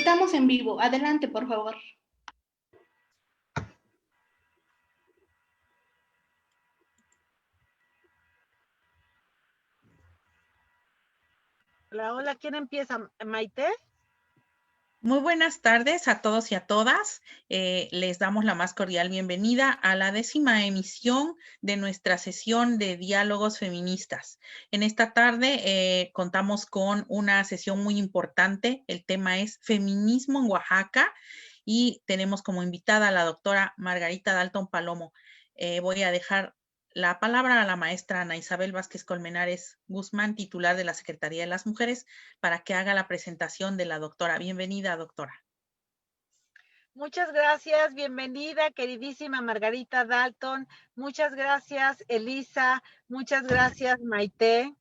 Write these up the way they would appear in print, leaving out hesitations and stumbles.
Estamos en vivo. Adelante, por favor. Hola, ¿quién empieza? ¿Maite? Muy buenas tardes a todos y a todas. Les damos la más cordial bienvenida a la 10ª emisión de nuestra sesión de diálogos feministas. En esta tarde contamos con una sesión muy importante. El tema es feminismo en Oaxaca y tenemos como invitada a la doctora Margarita Dalton Palomo. Voy a dejar la palabra a la maestra Ana Isabel Vázquez Colmenares Guzmán, titular de la Secretaría de las Mujeres, para que haga la presentación de la doctora. Bienvenida, doctora. Muchas gracias, bienvenida, queridísima Margarita Dalton. Muchas gracias, Elisa. Muchas gracias, Maite.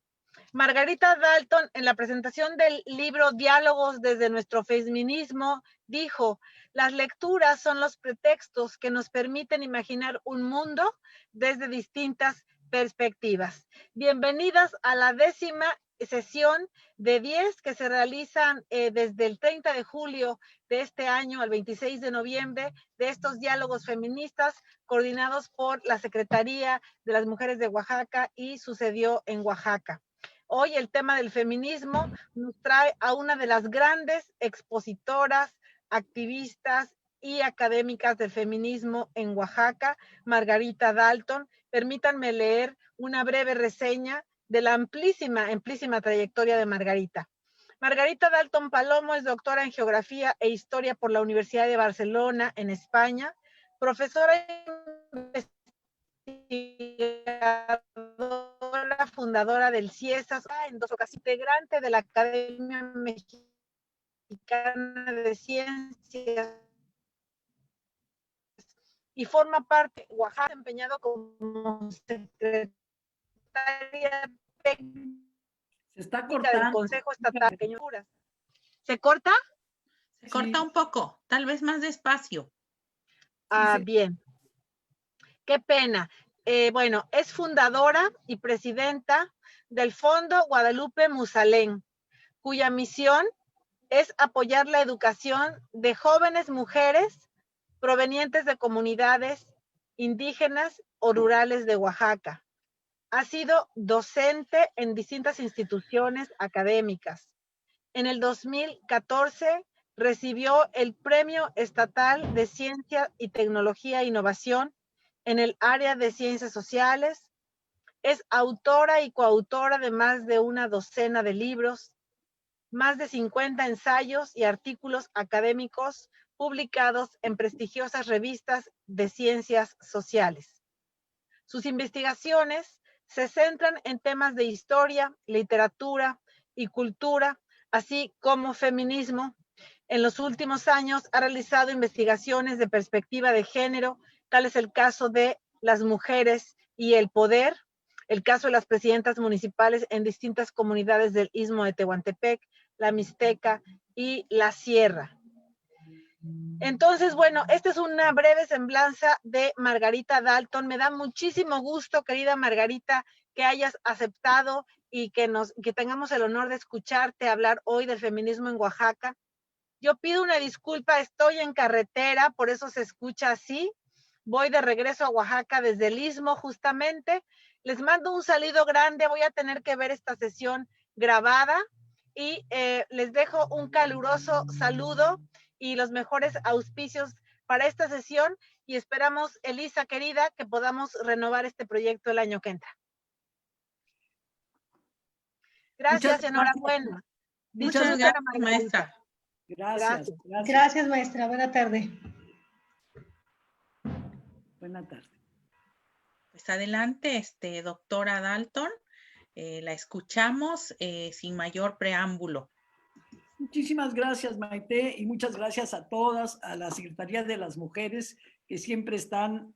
Margarita Dalton, en la presentación del libro Diálogos desde nuestro feminismo, dijo: las lecturas son los pretextos que nos permiten imaginar un mundo desde distintas perspectivas. Bienvenidas a la 10ª sesión de 10 que se realizan desde el 30 de julio de este año al 26 de noviembre de estos diálogos feministas coordinados por la Secretaría de las Mujeres de Oaxaca y Sucedió en Oaxaca. Hoy el tema del feminismo nos trae a una de las grandes expositoras, activistas y académicas del feminismo en Oaxaca, Margarita Dalton. Permítanme leer una breve reseña de la amplísima trayectoria de Margarita. Margarita Dalton Palomo es doctora en Geografía e Historia por la Universidad de Barcelona, en España, profesora investigadora, fundadora del CIESAS, en 2 ocasiones, integrante de la Academia Mexicana de Ciencias y forma parte de Oaxaca, empeñado como secretaria técnica del Consejo Estatal de Peñuras. ¿Se corta? Se corta un poco, tal vez más despacio. Ah, bien. Qué pena. Bueno, es fundadora y presidenta del Fondo Guadalupe Musalén, cuya misión es apoyar la educación de jóvenes mujeres provenientes de comunidades indígenas o rurales de Oaxaca. Ha sido docente en distintas instituciones académicas. En el 2014 recibió el Premio Estatal de Ciencia y Tecnología e Innovación en el área de Ciencias Sociales. Es autora y coautora de más de una docena de libros, más de 50 ensayos y artículos académicos publicados en prestigiosas revistas de ciencias sociales. Sus investigaciones se centran en temas de historia, literatura y cultura, así como feminismo. En los últimos años ha realizado investigaciones de perspectiva de género, tal es el caso de las mujeres y el poder, el caso de las presidentas municipales en distintas comunidades del Istmo de Tehuantepec, la Mixteca y la Sierra. Entonces, bueno, esta es una breve semblanza de Margarita Dalton. Me da muchísimo gusto, querida Margarita, que hayas aceptado y que tengamos el honor de escucharte hablar hoy del feminismo en Oaxaca. Yo pido una disculpa, estoy en carretera, por eso se escucha así. Voy de regreso a Oaxaca desde el Istmo, justamente. Les mando un saludo grande, voy a tener que ver esta sesión grabada y les dejo un caluroso saludo y los mejores auspicios para esta sesión y esperamos, Elisa querida, que podamos renovar este proyecto el año que entra. Gracias, enhorabuena. Muchas gracias, maestra. Gracias, maestra. Buena tarde. Buena tarde. Pues adelante, doctora Dalton. La escuchamos sin mayor preámbulo. Muchísimas gracias, Maite, y muchas gracias a todas, a la Secretaría de las Mujeres, que siempre están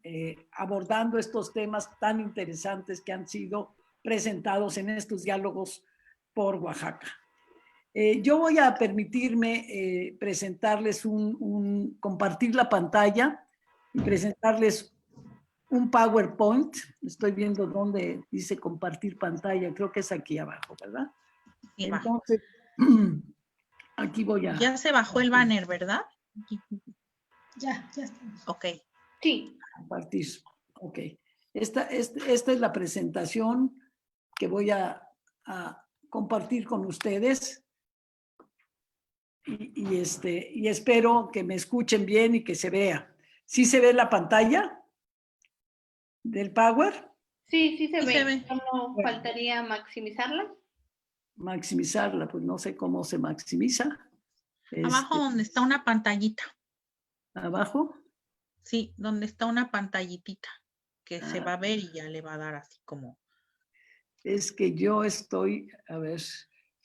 abordando estos temas tan interesantes que han sido presentados en estos diálogos por Oaxaca. Yo voy a permitirme presentarles compartir la pantalla y presentarles un PowerPoint. Estoy viendo dónde dice compartir pantalla, creo que es aquí abajo, ¿verdad? Sí, entonces, Aquí voy a Ya se bajó el banner, ¿verdad? Ya estamos. Ok. Sí. compartir. Ok. Esta es la presentación que voy a compartir con ustedes. Y espero que me escuchen bien y que se vea. ¿Sí se ve la pantalla del Power? Sí, sí se Sí ve. se ve. Solo Bueno. faltaría maximizarla. Maximizarla, pues no sé cómo se maximiza. Abajo donde está una pantallita. Abajo. Sí, donde está una pantallitita que se Ah. va a ver y ya le va a dar así como. Es que yo estoy, a ver,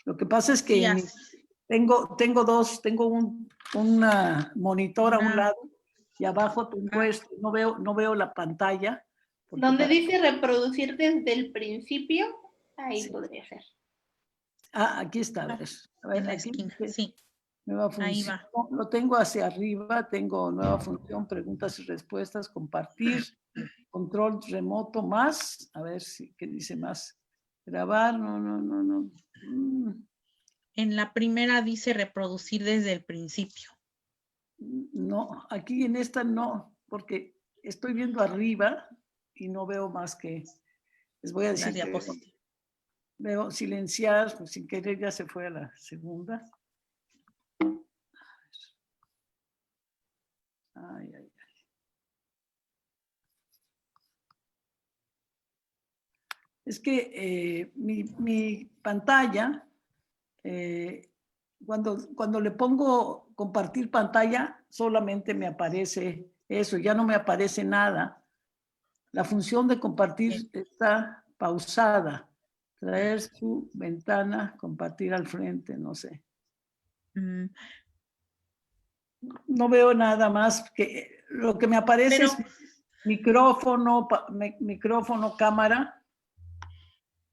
lo que pasa es que Sí, tengo dos, tengo una monitor a un Una- lado y abajo tengo esto, no veo la pantalla. porque Donde dice reproducir desde el principio, ahí Sí. podría ser. Aquí está, a ver, en la aquí esquina, dice sí. nueva Ahí función. va. Lo tengo hacia arriba, tengo nueva función, preguntas y respuestas, compartir, control remoto más, a ver si, ¿qué dice más? Grabar, no. En la primera dice reproducir desde el principio. No, aquí en esta no, porque estoy viendo arriba y no veo más que, les voy a Las decir que diapositivas. veo silenciar, pues sin querer ya se fue a la segunda. Ay. Es que mi pantalla, cuando le pongo compartir pantalla, solamente me aparece eso, ya no me aparece nada. La función de compartir está pausada. Traer su ventana, compartir al frente, no sé. Mm, No veo nada más que lo que me aparece Pero, es micrófono, cámara.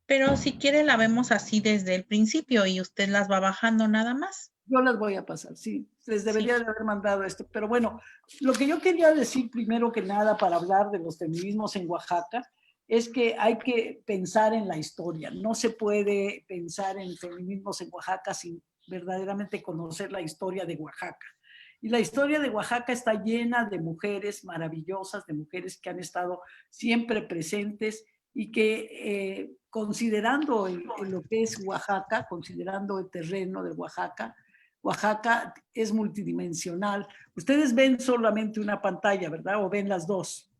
pero si quiere la vemos así desde el principio y usted las va bajando nada más. Yo las voy a pasar, sí. Les debería Sí. de haber mandado esto. Pero bueno, lo que yo quería decir primero que nada para hablar de los feminismos en Oaxaca es que hay que pensar en la historia. No se puede pensar en feminismos en Oaxaca sin verdaderamente conocer la historia de Oaxaca. Y la historia de Oaxaca está llena de mujeres maravillosas, de mujeres que han estado siempre presentes y que considerando lo que es Oaxaca, considerando el terreno de Oaxaca es multidimensional. Ustedes ven solamente una pantalla, ¿verdad? ¿O ven las dos?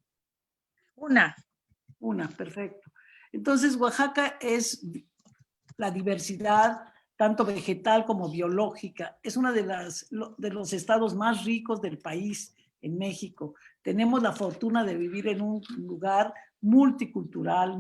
Una. Una, perfecto. Entonces, Oaxaca es la diversidad, tanto vegetal como biológica. Es uno de los estados más ricos del país, en México. Tenemos la fortuna de vivir en un lugar multicultural,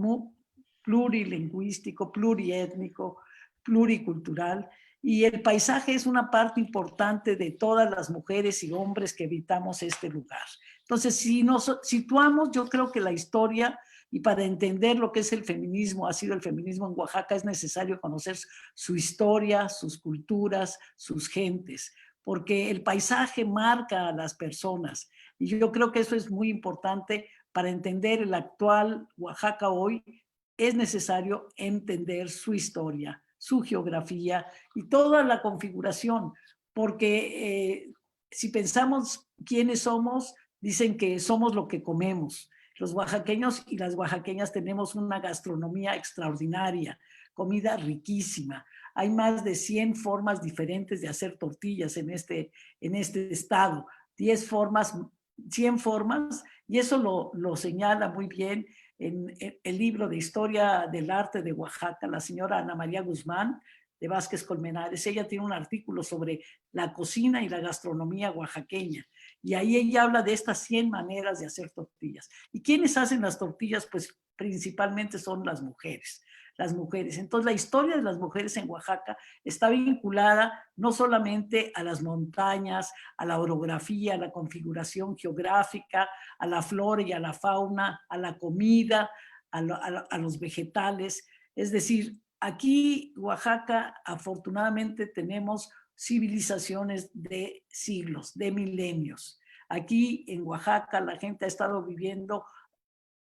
plurilingüístico, pluriétnico, pluricultural. Y el paisaje es una parte importante de todas las mujeres y hombres que habitamos este lugar. Entonces, si nos situamos, yo creo que la historia, y para entender lo que es el feminismo, ha sido el feminismo en Oaxaca, es necesario conocer su historia, sus culturas, sus gentes, porque el paisaje marca a las personas. Y yo creo que eso es muy importante para entender el actual Oaxaca hoy. Es necesario entender su historia, su geografía y toda la configuración, porque si pensamos quiénes somos, dicen que somos lo que comemos. Los oaxaqueños y las oaxaqueñas tenemos una gastronomía extraordinaria, comida riquísima. Hay más de 100 formas diferentes de hacer tortillas en este estado, 10 formas, 100 formas, y eso lo señala muy bien en el libro de Historia del Arte de Oaxaca, la señora Ana María Guzmán de Vázquez Colmenares. Ella tiene un artículo sobre la cocina y la gastronomía oaxaqueña. Y ahí ella habla de estas 100 maneras de hacer tortillas. ¿Y quiénes hacen las tortillas? Pues principalmente son las mujeres. Entonces, la historia de las mujeres en Oaxaca está vinculada no solamente a las montañas, a la orografía, a la configuración geográfica, a la flora y a la fauna, a la comida, a los vegetales. Es decir, aquí, Oaxaca, afortunadamente tenemos civilizaciones de siglos, de milenios. Aquí en Oaxaca la gente ha estado viviendo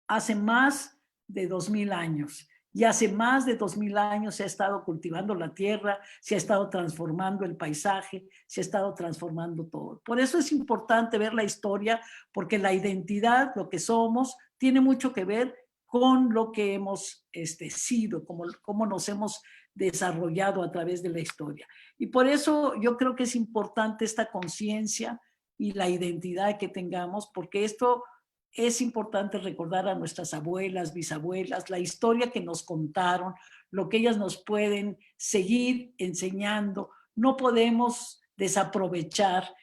hace más de 2000 años Y hace más de 2000 años se ha estado cultivando la tierra, se ha estado transformando el paisaje, se ha estado transformando todo. Por eso es importante ver la historia, porque la identidad, lo que somos, tiene mucho que ver con lo que hemos sido, cómo nos hemos desarrollado a través de la historia. Y por eso yo creo que es importante esta conciencia y la identidad que tengamos, porque esto es importante recordar a nuestras abuelas, bisabuelas, la historia que nos contaron, lo que ellas nos pueden seguir enseñando. No podemos desaprovechar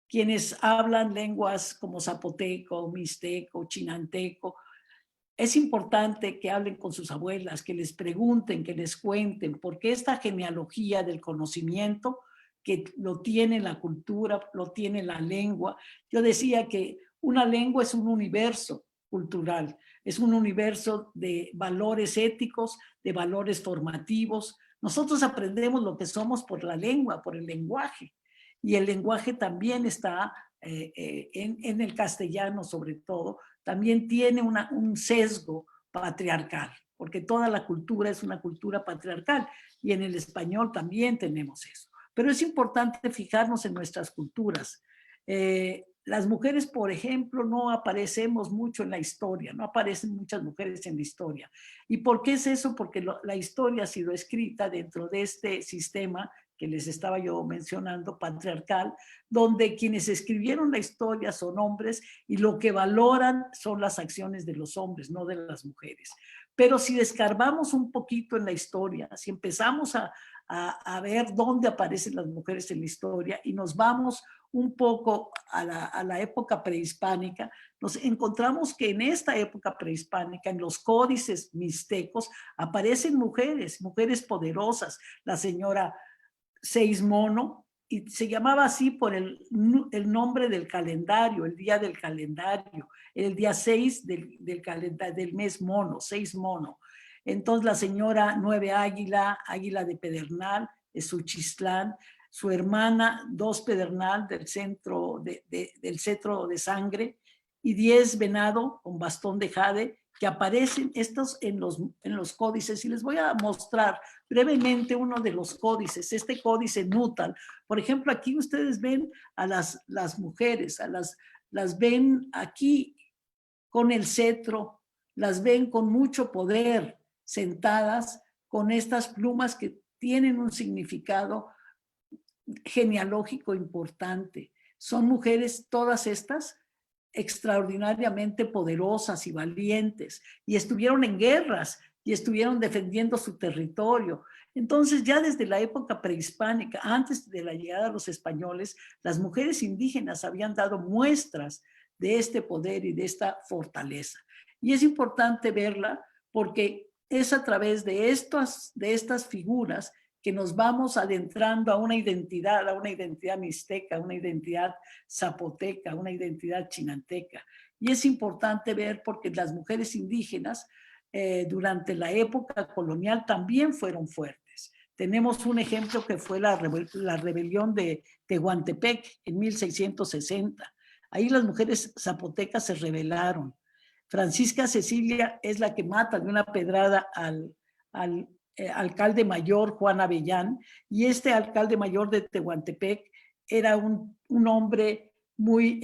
quienes hablan lenguas como zapoteco, mixteco, chinanteco. Es importante que hablen con sus abuelas, que les pregunten, que les cuenten, porque esta genealogía del conocimiento que lo tiene la cultura, lo tiene la lengua. Yo decía que una lengua es un universo cultural, es un universo de valores éticos, de valores formativos. Nosotros aprendemos lo que somos por la lengua, por el lenguaje. Y el lenguaje también está en el castellano, sobre todo, también tiene un sesgo patriarcal, porque toda la cultura es una cultura patriarcal y en el español también tenemos eso. Pero es importante fijarnos en nuestras culturas. Las mujeres, por ejemplo, no aparecemos mucho en la historia, no aparecen muchas mujeres en la historia. ¿Y por qué es eso? Porque la historia ha sido escrita dentro de este sistema que les estaba yo mencionando, patriarcal, donde quienes escribieron la historia son hombres y lo que valoran son las acciones de los hombres, no de las mujeres. Pero si descarbamos un poquito en la historia, si empezamos a ver dónde aparecen las mujeres en la historia y nos vamos un poco a la época prehispánica, nos encontramos que en esta época prehispánica, en los códices mixtecos, aparecen mujeres poderosas. La señora Seismono, y se llamaba así por el nombre del calendario, el día del calendario, el día 6 del mes mono, 6 mono. Entonces la señora Nueve Águila, Águila de Pedernal, Suchistlán, su hermana Dos Pedernal del cetro de sangre, y 10 Venado con bastón de jade, que aparecen estos en los códices. Y les voy a mostrar brevemente uno de los códices, este códice Nutal. Por ejemplo, aquí ustedes ven a las mujeres, las ven aquí con el cetro, las ven con mucho poder, sentadas con estas plumas que tienen un significado genealógico importante. Son mujeres, todas estas, extraordinariamente poderosas y valientes, y estuvieron en guerras y estuvieron defendiendo su territorio. Entonces, ya desde la época prehispánica, antes de la llegada de los españoles, las mujeres indígenas habían dado muestras de este poder y de esta fortaleza. Y es importante verla porque es a través de estas figuras que nos vamos adentrando a una identidad mixteca, a una identidad zapoteca, a una identidad chinanteca. Y es importante ver porque las mujeres indígenas durante la época colonial también fueron fuertes. Tenemos un ejemplo que fue la rebelión de Tehuantepec en 1660. Ahí las mujeres zapotecas se rebelaron. Francisca Cecilia es la que mata de una pedrada al alcalde mayor Juan Avellán, y este alcalde mayor de Tehuantepec era un hombre muy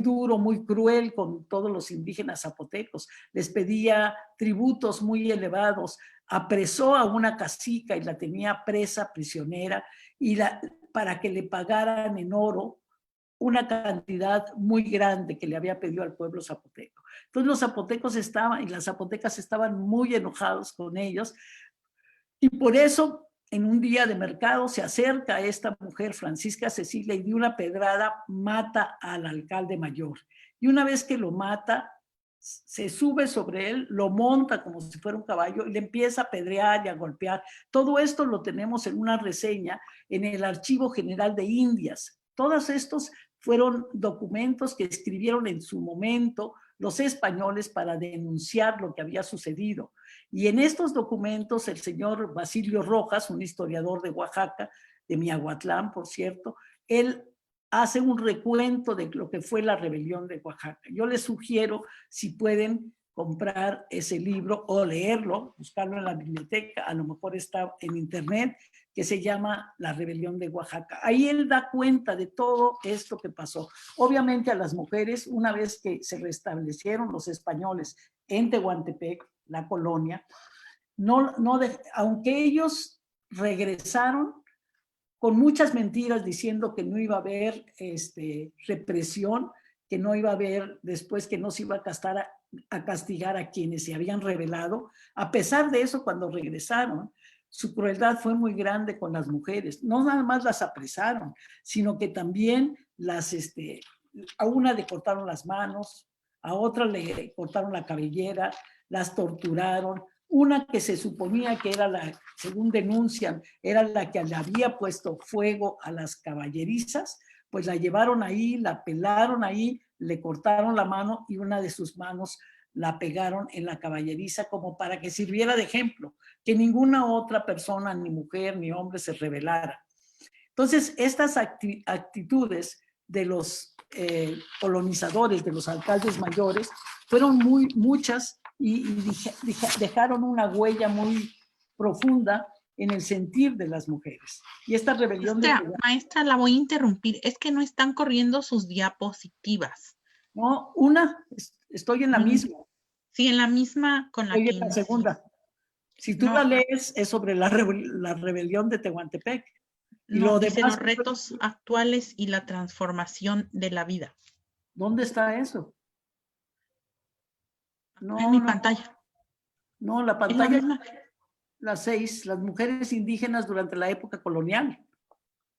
duro, muy cruel con todos los indígenas zapotecos. Les pedía tributos muy elevados, apresó a una cacica y la tenía presa, prisionera, y para que le pagaran en oro una cantidad muy grande que le había pedido al pueblo zapoteco. Entonces los zapotecos y las zapotecas estaban muy enojados con ellos, y por eso en un día de mercado se acerca a esta mujer, Francisca Cecilia, y de una pedrada mata al alcalde mayor. Y una vez que lo mata, se sube sobre él, lo monta como si fuera un caballo y le empieza a pedrear y a golpear. Todo esto lo tenemos en una reseña en el Archivo General de Indias. Todos estos fueron documentos que escribieron en su momento los españoles para denunciar lo que había sucedido. Y en estos documentos el señor Basilio Rojas, un historiador de Oaxaca, de Miahuatlán, por cierto, él hace un recuento de lo que fue la rebelión de Oaxaca. Yo les sugiero, si pueden, comprar ese libro o leerlo, buscarlo en la biblioteca, a lo mejor está en internet, que se llama La Rebelión de Oaxaca. Ahí él da cuenta de todo esto que pasó. Obviamente a las mujeres, una vez que se restablecieron los españoles en Tehuantepec, la colonia, aunque ellos regresaron con muchas mentiras diciendo que no iba a haber represión, que no iba a haber después, que no se iba a castigar a quienes se habían rebelado. A pesar de eso, cuando regresaron, su crueldad fue muy grande con las mujeres. No nada más las apresaron, sino que también a una le cortaron las manos, a otra le cortaron la cabellera, las torturaron. Una que se suponía que era según denuncian, era la que le había puesto fuego a las caballerizas, pues la llevaron ahí, la pelaron ahí, le cortaron la mano y una de sus manos la pegaron en la caballeriza como para que sirviera de ejemplo, que ninguna otra persona, ni mujer ni hombre, se rebelara. Entonces, estas actitudes de los colonizadores, de los alcaldes mayores, fueron muchas y dejaron una huella muy profunda en el sentir de las mujeres. Y esta rebelión... Maestra, la voy a interrumpir. Es que no están corriendo sus diapositivas. No, estoy en la misma. Sí, en la misma con la que Estoy en la segunda. Si tú la lees, es sobre la rebelión de Tehuantepec. Y no, dice los retos actuales y la transformación de la vida. ¿Dónde está eso? No, en mi pantalla. No, la pantalla, la 6, las mujeres indígenas durante la época colonial.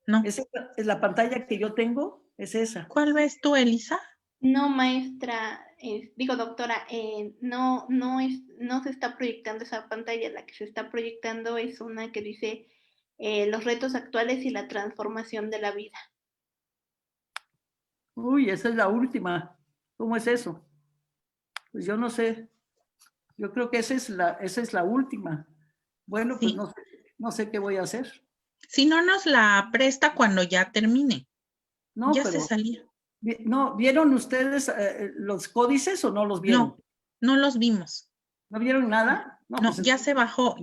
No. Es la pantalla que yo tengo, es esa. ¿Cuál ves tú, Elisa? No, maestra, doctora, no se está proyectando esa pantalla. La que se está proyectando es una que dice los retos actuales y la transformación de la vida. Uy, esa es la última. ¿Cómo es eso? Pues yo no sé. Yo creo que esa es la última. Bueno, sí. Pues no sé qué voy a hacer. Si no nos la presta cuando ya termine. No, ya pero, se salía. No, ¿vieron ustedes los códices o no los vieron? No los vimos. ¿No vieron nada? No, pues ya se bajó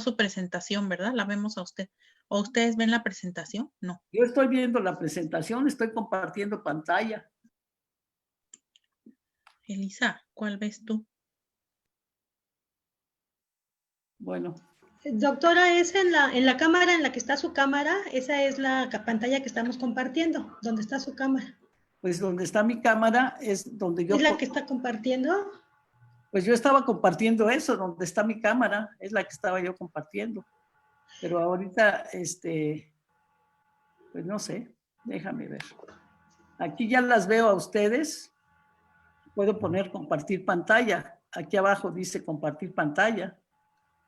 su presentación, ¿verdad? La vemos a usted. ¿O ustedes ven la presentación? No. Yo estoy viendo la presentación, estoy compartiendo pantalla. Elisa, ¿cuál ves tú? Bueno. Doctora, es en la cámara en la que está su cámara, esa es la pantalla que estamos compartiendo, donde está su cámara. Pues donde está mi cámara es donde yo... ¿Es la que está compartiendo? Pues yo estaba compartiendo eso, donde está mi cámara, es la que estaba yo compartiendo. Pero ahorita, pues no sé, déjame ver. Aquí ya las veo a ustedes. Puedo poner compartir pantalla. Aquí abajo dice compartir pantalla.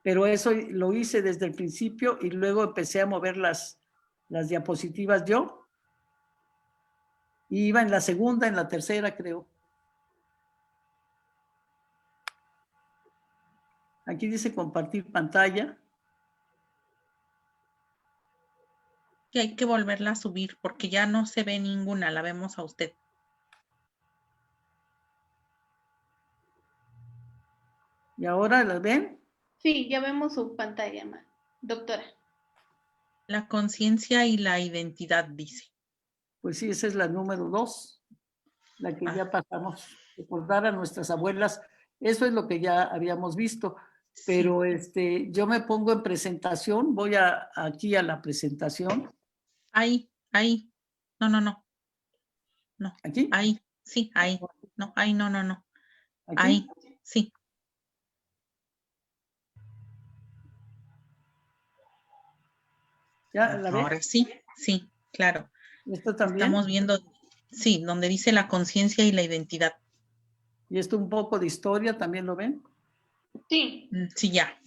Pero eso lo hice desde el principio y luego empecé a mover las diapositivas yo. Y iba en la segunda, en la tercera, creo. Aquí dice compartir pantalla. Y hay que volverla a subir porque ya no se ve ninguna, la vemos a usted. ¿Y ahora la ven? Sí, ya vemos su pantalla, doctora. La conciencia y la identidad, dice. Pues sí, esa es la número 2, la que ya pasamos, recordar a nuestras abuelas. Eso es lo que ya habíamos visto. Pero sí. Yo me pongo en presentación, voy aquí a la presentación. Ahí. No. ¿Aquí? Ahí, sí, ahí. No, ahí no. ¿Aquí? Ahí, sí. ¿Ya la ves? Ahora sí, claro. ¿Esto también? Estamos viendo, sí, donde dice la conciencia y la identidad. ¿Y esto un poco de historia también lo ven? Sí. Sí, ya.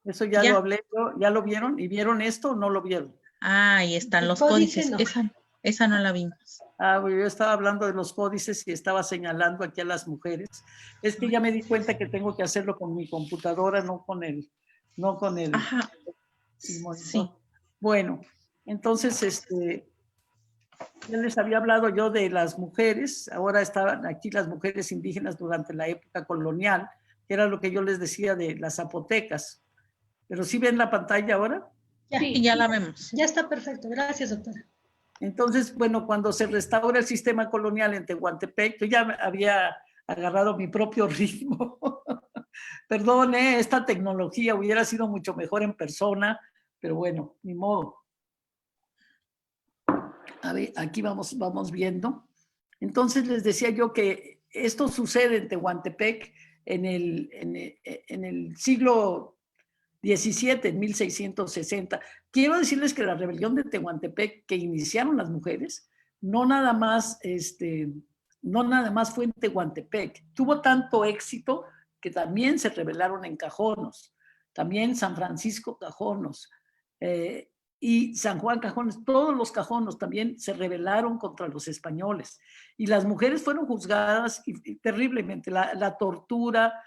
Eso ya lo hablé, ¿ya lo vieron? ¿Y vieron esto o no lo vieron? Ah, ahí están los códices. No. Esa no la vimos. Yo estaba hablando de los códices y estaba señalando aquí a las mujeres. Es que ya me di cuenta que tengo que hacerlo con mi computadora, no con el... Ajá. Sí. Bueno, entonces, ya les había hablado yo de las mujeres, ahora estaban aquí las mujeres indígenas durante la época colonial, que era lo que yo les decía de las zapotecas. ¿Pero sí ven la pantalla ahora? Ya, Sí, ya la vemos. ya está perfecto. Gracias, doctora. Entonces, bueno, cuando se restaura el sistema colonial en Tehuantepec, yo ya había agarrado mi propio ritmo. Perdón, esta tecnología hubiera sido mucho mejor en persona, pero bueno, ni modo. A ver, aquí vamos viendo. Entonces les decía yo que esto sucede en Tehuantepec en el siglo XVII, en 1660. Quiero decirles que la rebelión de Tehuantepec que iniciaron las mujeres, no nada más fue en Tehuantepec. Tuvo tanto éxito que también se rebelaron en Cajonos, también San Francisco Cajonos, y San Juan Cajones, todos los Cajonos también se rebelaron contra los españoles. Y las mujeres fueron juzgadas terriblemente, la tortura,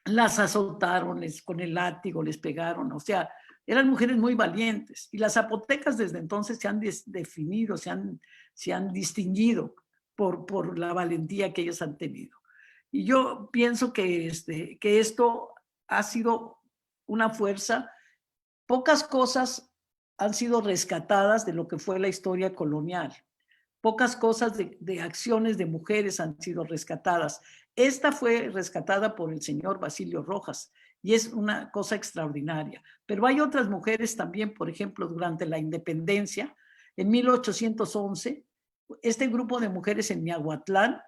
las azotaron, con el látigo les pegaron, o sea, eran mujeres muy valientes. Y las zapotecas desde entonces se han definido, se han distinguido por la valentía que ellos han tenido. Y yo pienso que esto ha sido una fuerza. Pocas cosas han sido rescatadas de lo que fue la historia colonial. Pocas cosas de acciones de mujeres han sido rescatadas. Esta fue rescatada por el señor Basilio Rojas y es una cosa extraordinaria. Pero hay otras mujeres también, por ejemplo, durante la independencia, en 1811, este grupo de mujeres en Miahuatlán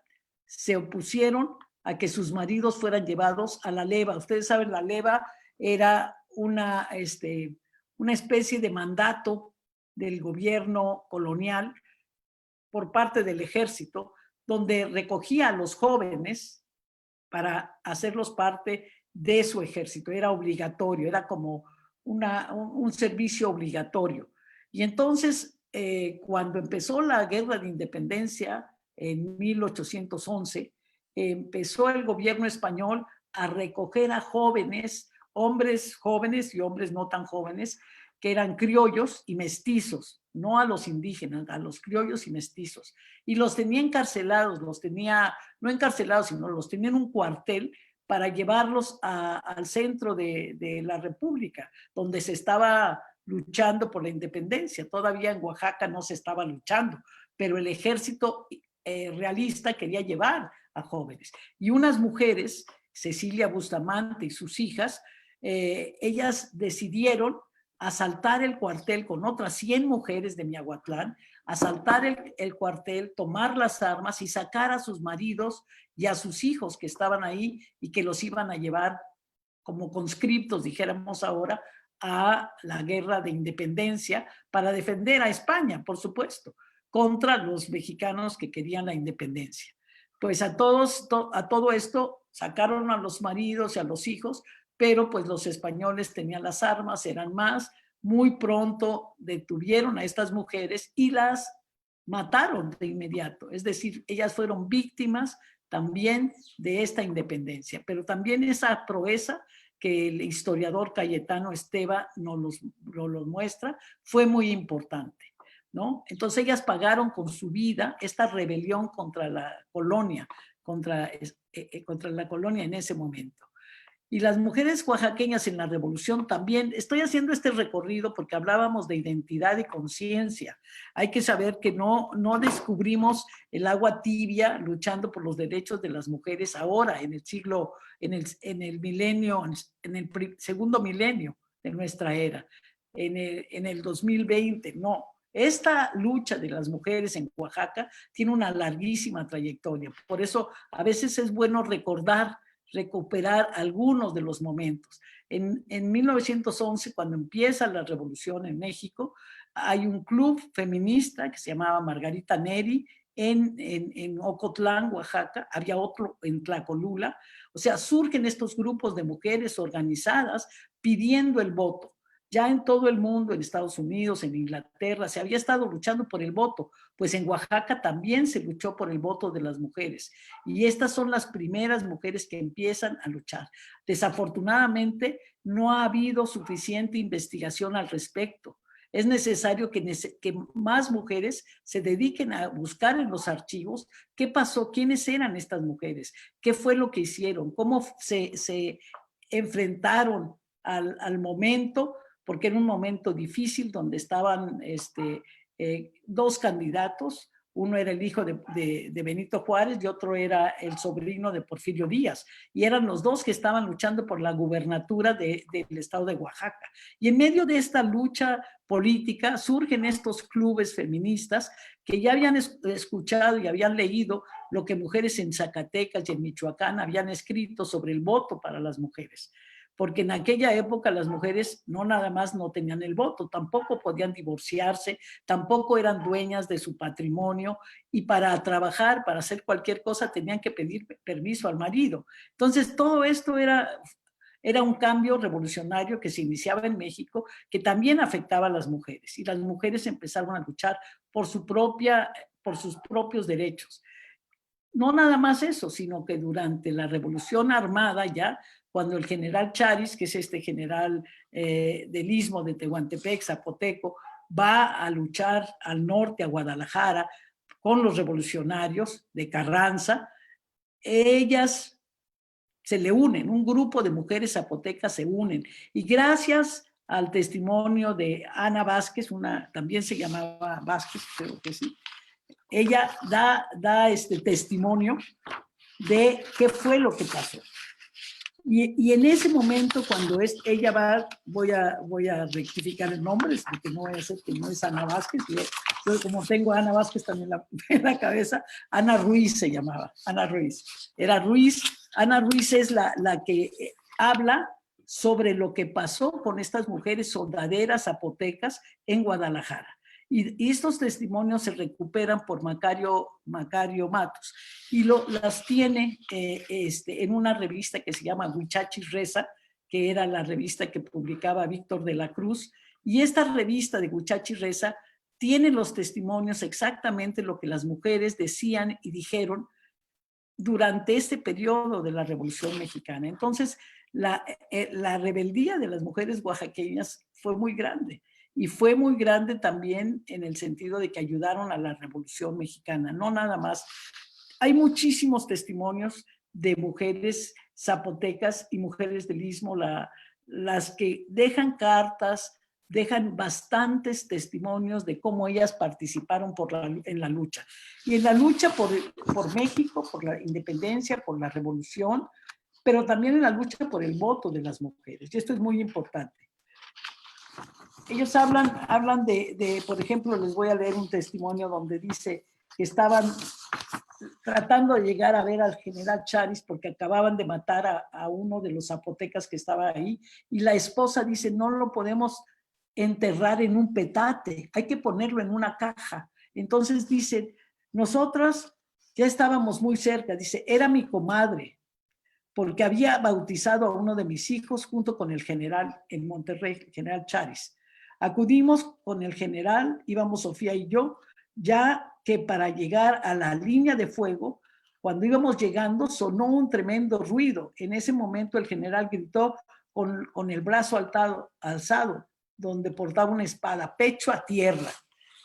se opusieron a que sus maridos fueran llevados a la leva. Ustedes saben, la leva era una especie de mandato del gobierno colonial por parte del ejército, donde recogía a los jóvenes para hacerlos parte de su ejército. Era obligatorio, era como un servicio obligatorio. Y entonces, cuando empezó la guerra de independencia en 1811, empezó el gobierno español a recoger a jóvenes, hombres jóvenes y hombres no tan jóvenes, que eran criollos y mestizos, no a los indígenas, a los criollos y mestizos. Y los tenía encarcelados, no encarcelados, sino los tenía en un cuartel para llevarlos al centro de la República, donde se estaba luchando por la independencia. Todavía en Oaxaca no se estaba luchando, pero el ejército realista quería llevar a jóvenes. Y unas mujeres, Cecilia Bustamante y sus hijas, ellas decidieron asaltar el cuartel con otras 100 mujeres de Miahuatlán, asaltar el cuartel, tomar las armas y sacar a sus maridos y a sus hijos que estaban ahí y que los iban a llevar como conscriptos, dijéramos ahora, a la guerra de independencia para defender a España, por supuesto, contra los mexicanos que querían la independencia. Pues a todo esto sacaron a los maridos y a los hijos, pero pues los españoles tenían las armas, eran más. Muy pronto detuvieron a estas mujeres y las mataron de inmediato. Es decir, ellas fueron víctimas también de esta independencia, pero también esa proeza que el historiador Cayetano Esteva nos lo muestra, fue muy importante, ¿no? Entonces ellas pagaron con su vida esta rebelión contra la colonia, contra la colonia en ese momento. Y las mujeres oaxaqueñas en la revolución también, estoy haciendo este recorrido porque hablábamos de identidad y conciencia. Hay que saber que no descubrimos el agua tibia luchando por los derechos de las mujeres ahora, en el siglo, en el milenio, en el segundo milenio de nuestra era, en el 2020, no. Esta lucha de las mujeres en Oaxaca tiene una larguísima trayectoria. Por eso a veces es bueno recuperar algunos de los momentos. En 1911, cuando empieza la revolución en México, hay un club feminista que se llamaba Margarita Neri en Ocotlán, Oaxaca, había otro en Tlacolula. O sea, surgen estos grupos de mujeres organizadas pidiendo el voto. Ya en todo el mundo, en Estados Unidos, en Inglaterra, se había estado luchando por el voto, pues en Oaxaca también se luchó por el voto de las mujeres. Y estas son las primeras mujeres que empiezan a luchar. Desafortunadamente, no ha habido suficiente investigación al respecto. Es necesario que más mujeres se dediquen a buscar en los archivos qué pasó, quiénes eran estas mujeres, qué fue lo que hicieron, cómo se enfrentaron al momento, porque era un momento difícil donde estaban dos candidatos. Uno era el hijo de Benito Juárez y otro era el sobrino de Porfirio Díaz. Y eran los dos que estaban luchando por la gubernatura del estado de Oaxaca. Y en medio de esta lucha política surgen estos clubes feministas que ya habían escuchado y habían leído lo que mujeres en Zacatecas y en Michoacán habían escrito sobre el voto para las mujeres. Porque en aquella época las mujeres no nada más no tenían el voto, tampoco podían divorciarse, tampoco eran dueñas de su patrimonio y para trabajar, para hacer cualquier cosa tenían que pedir permiso al marido. Entonces todo esto era un cambio revolucionario que se iniciaba en México, que también afectaba a las mujeres y las mujeres empezaron a luchar por sus propios derechos. No nada más eso, sino que durante la Revolución Armada ya, cuando el general Charis, que es este general del Istmo de Tehuantepec, zapoteco, va a luchar al norte, a Guadalajara, con los revolucionarios de Carranza, ellas se le unen, un grupo de mujeres zapotecas se unen, y gracias al testimonio de Ana Vázquez, también se llamaba Vázquez, creo que sí, ella da este testimonio de qué fue lo que pasó. Y en ese momento, cuando ella va, voy a rectificar el nombre, porque no voy a decir que no es Ana Vázquez, yo como tengo a Ana Vázquez también en la cabeza, Ana Ruiz se llamaba, Ana Ruiz. Era Ruiz, Ana Ruiz es la que habla sobre lo que pasó con estas mujeres soldaderas zapotecas en Guadalajara. Y estos testimonios se recuperan por Macario Matos y las tiene en una revista que se llama Huichachis Reza, que era la revista que publicaba Víctor de la Cruz. Y esta revista de Huichachis Reza tiene los testimonios exactamente lo que las mujeres decían y dijeron durante este periodo de la Revolución Mexicana. Entonces, la rebeldía de las mujeres oaxaqueñas fue muy grande. Y fue muy grande también en el sentido de que ayudaron a la Revolución Mexicana, no nada más. Hay muchísimos testimonios de mujeres zapotecas y mujeres del Istmo, las que dejan cartas, dejan bastantes testimonios de cómo ellas participaron en la lucha. Y en la lucha por México, por la independencia, por la revolución, pero también en la lucha por el voto de las mujeres. Y esto es muy importante. Ellos hablan de, por ejemplo, les voy a leer un testimonio donde dice que estaban tratando de llegar a ver al general Charis porque acababan de matar a uno de los zapotecas que estaba ahí, y la esposa dice, no lo podemos enterrar en un petate, hay que ponerlo en una caja. Entonces dicen, nosotras ya estábamos muy cerca, dice, era mi comadre, porque había bautizado a uno de mis hijos junto con el general en Monterrey, el general Charis. Acudimos con el general, íbamos Sofía y yo, ya que para llegar a la línea de fuego, cuando íbamos llegando, sonó un tremendo ruido. En ese momento el general gritó con el brazo alzado, donde portaba una espada, pecho a tierra.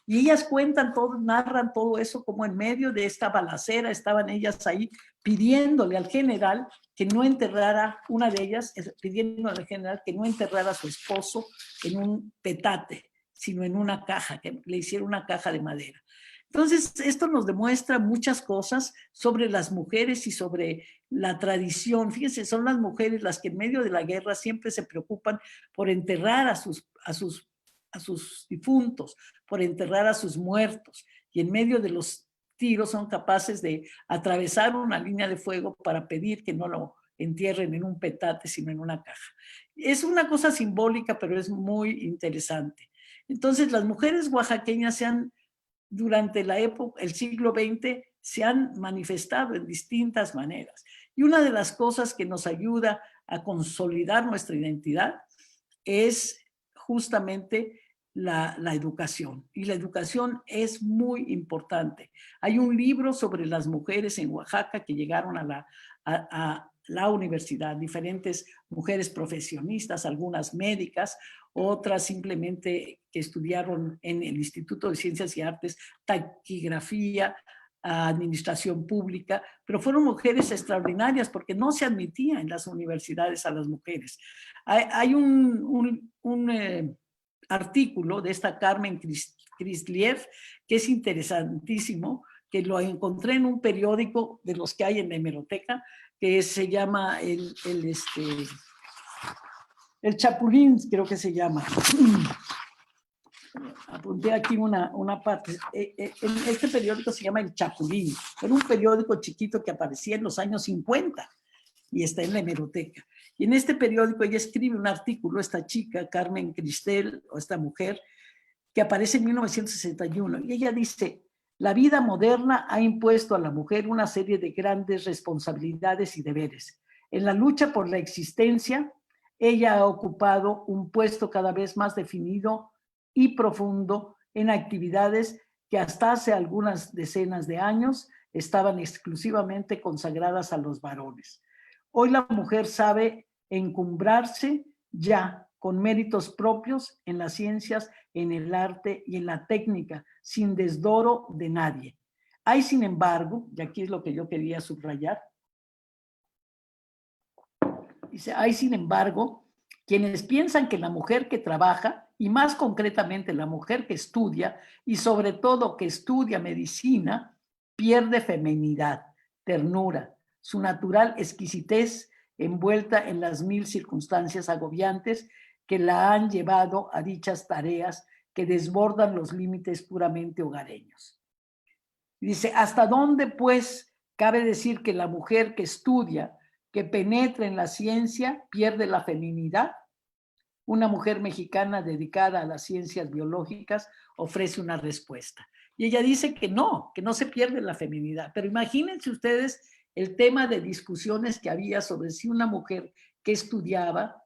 Y ellas cuentan todo, narran todo eso, como en medio de esta balacera estaban ellas ahí pidiéndole al general que no enterrara, una de ellas pidiéndole al general que no enterrara a su esposo en un petate, sino en una caja, que le hiciera una caja de madera. Entonces, esto nos demuestra muchas cosas sobre las mujeres y sobre la tradición. Fíjense, son las mujeres las que en medio de la guerra siempre se preocupan por enterrar a sus difuntos, por enterrar a sus muertos, y en medio de los tiros son capaces de atravesar una línea de fuego para pedir que no lo entierren en un petate, sino en una caja. Es una cosa simbólica, pero es muy interesante. Entonces, las mujeres oaxaqueñas durante el siglo XX, se han manifestado en distintas maneras. Y una de las cosas que nos ayuda a consolidar nuestra identidad es justamente la educación. Y la educación es muy importante. Hay un libro sobre las mujeres en Oaxaca que llegaron a la universidad, diferentes mujeres profesionistas, algunas médicas, otras simplemente que estudiaron en el Instituto de Ciencias y Artes, taquigrafía, administración pública, pero fueron mujeres extraordinarias porque no se admitía en las universidades a las mujeres. Hay un artículo de esta Carmen Christlieff que es interesantísimo, que lo encontré en un periódico de los que hay en la hemeroteca, que se llama el Chapulín, creo que se llama. Apunté aquí una parte. Este periódico se llama El Chapulín. Era un periódico chiquito que aparecía en los años 50 y está en la hemeroteca. Y en este periódico ella escribe un artículo, esta chica, Carmen Cristel, o esta mujer, que aparece en 1961. Y ella dice: la vida moderna ha impuesto a la mujer una serie de grandes responsabilidades y deberes. En la lucha por la existencia, ella ha ocupado un puesto cada vez más definido y profundo en actividades que hasta hace algunas decenas de años estaban exclusivamente consagradas a los varones. Hoy la mujer sabe encumbrarse ya con méritos propios en las ciencias, en el arte y en la técnica, sin desdoro de nadie. Hay, sin embargo, y aquí es lo que yo quería subrayar, dice, hay, sin embargo, quienes piensan que la mujer que trabaja, y más concretamente la mujer que estudia, y sobre todo que estudia medicina, pierde feminidad, ternura, su natural exquisitez envuelta en las mil circunstancias agobiantes que la han llevado a dichas tareas que desbordan los límites puramente hogareños. Dice, ¿hasta dónde, pues, cabe decir que la mujer que estudia, que penetra en la ciencia, pierde la feminidad? Una mujer mexicana dedicada a las ciencias biológicas ofrece una respuesta. Y ella dice que no se pierde la feminidad. Pero imagínense ustedes el tema de discusiones que había sobre si una mujer que estudiaba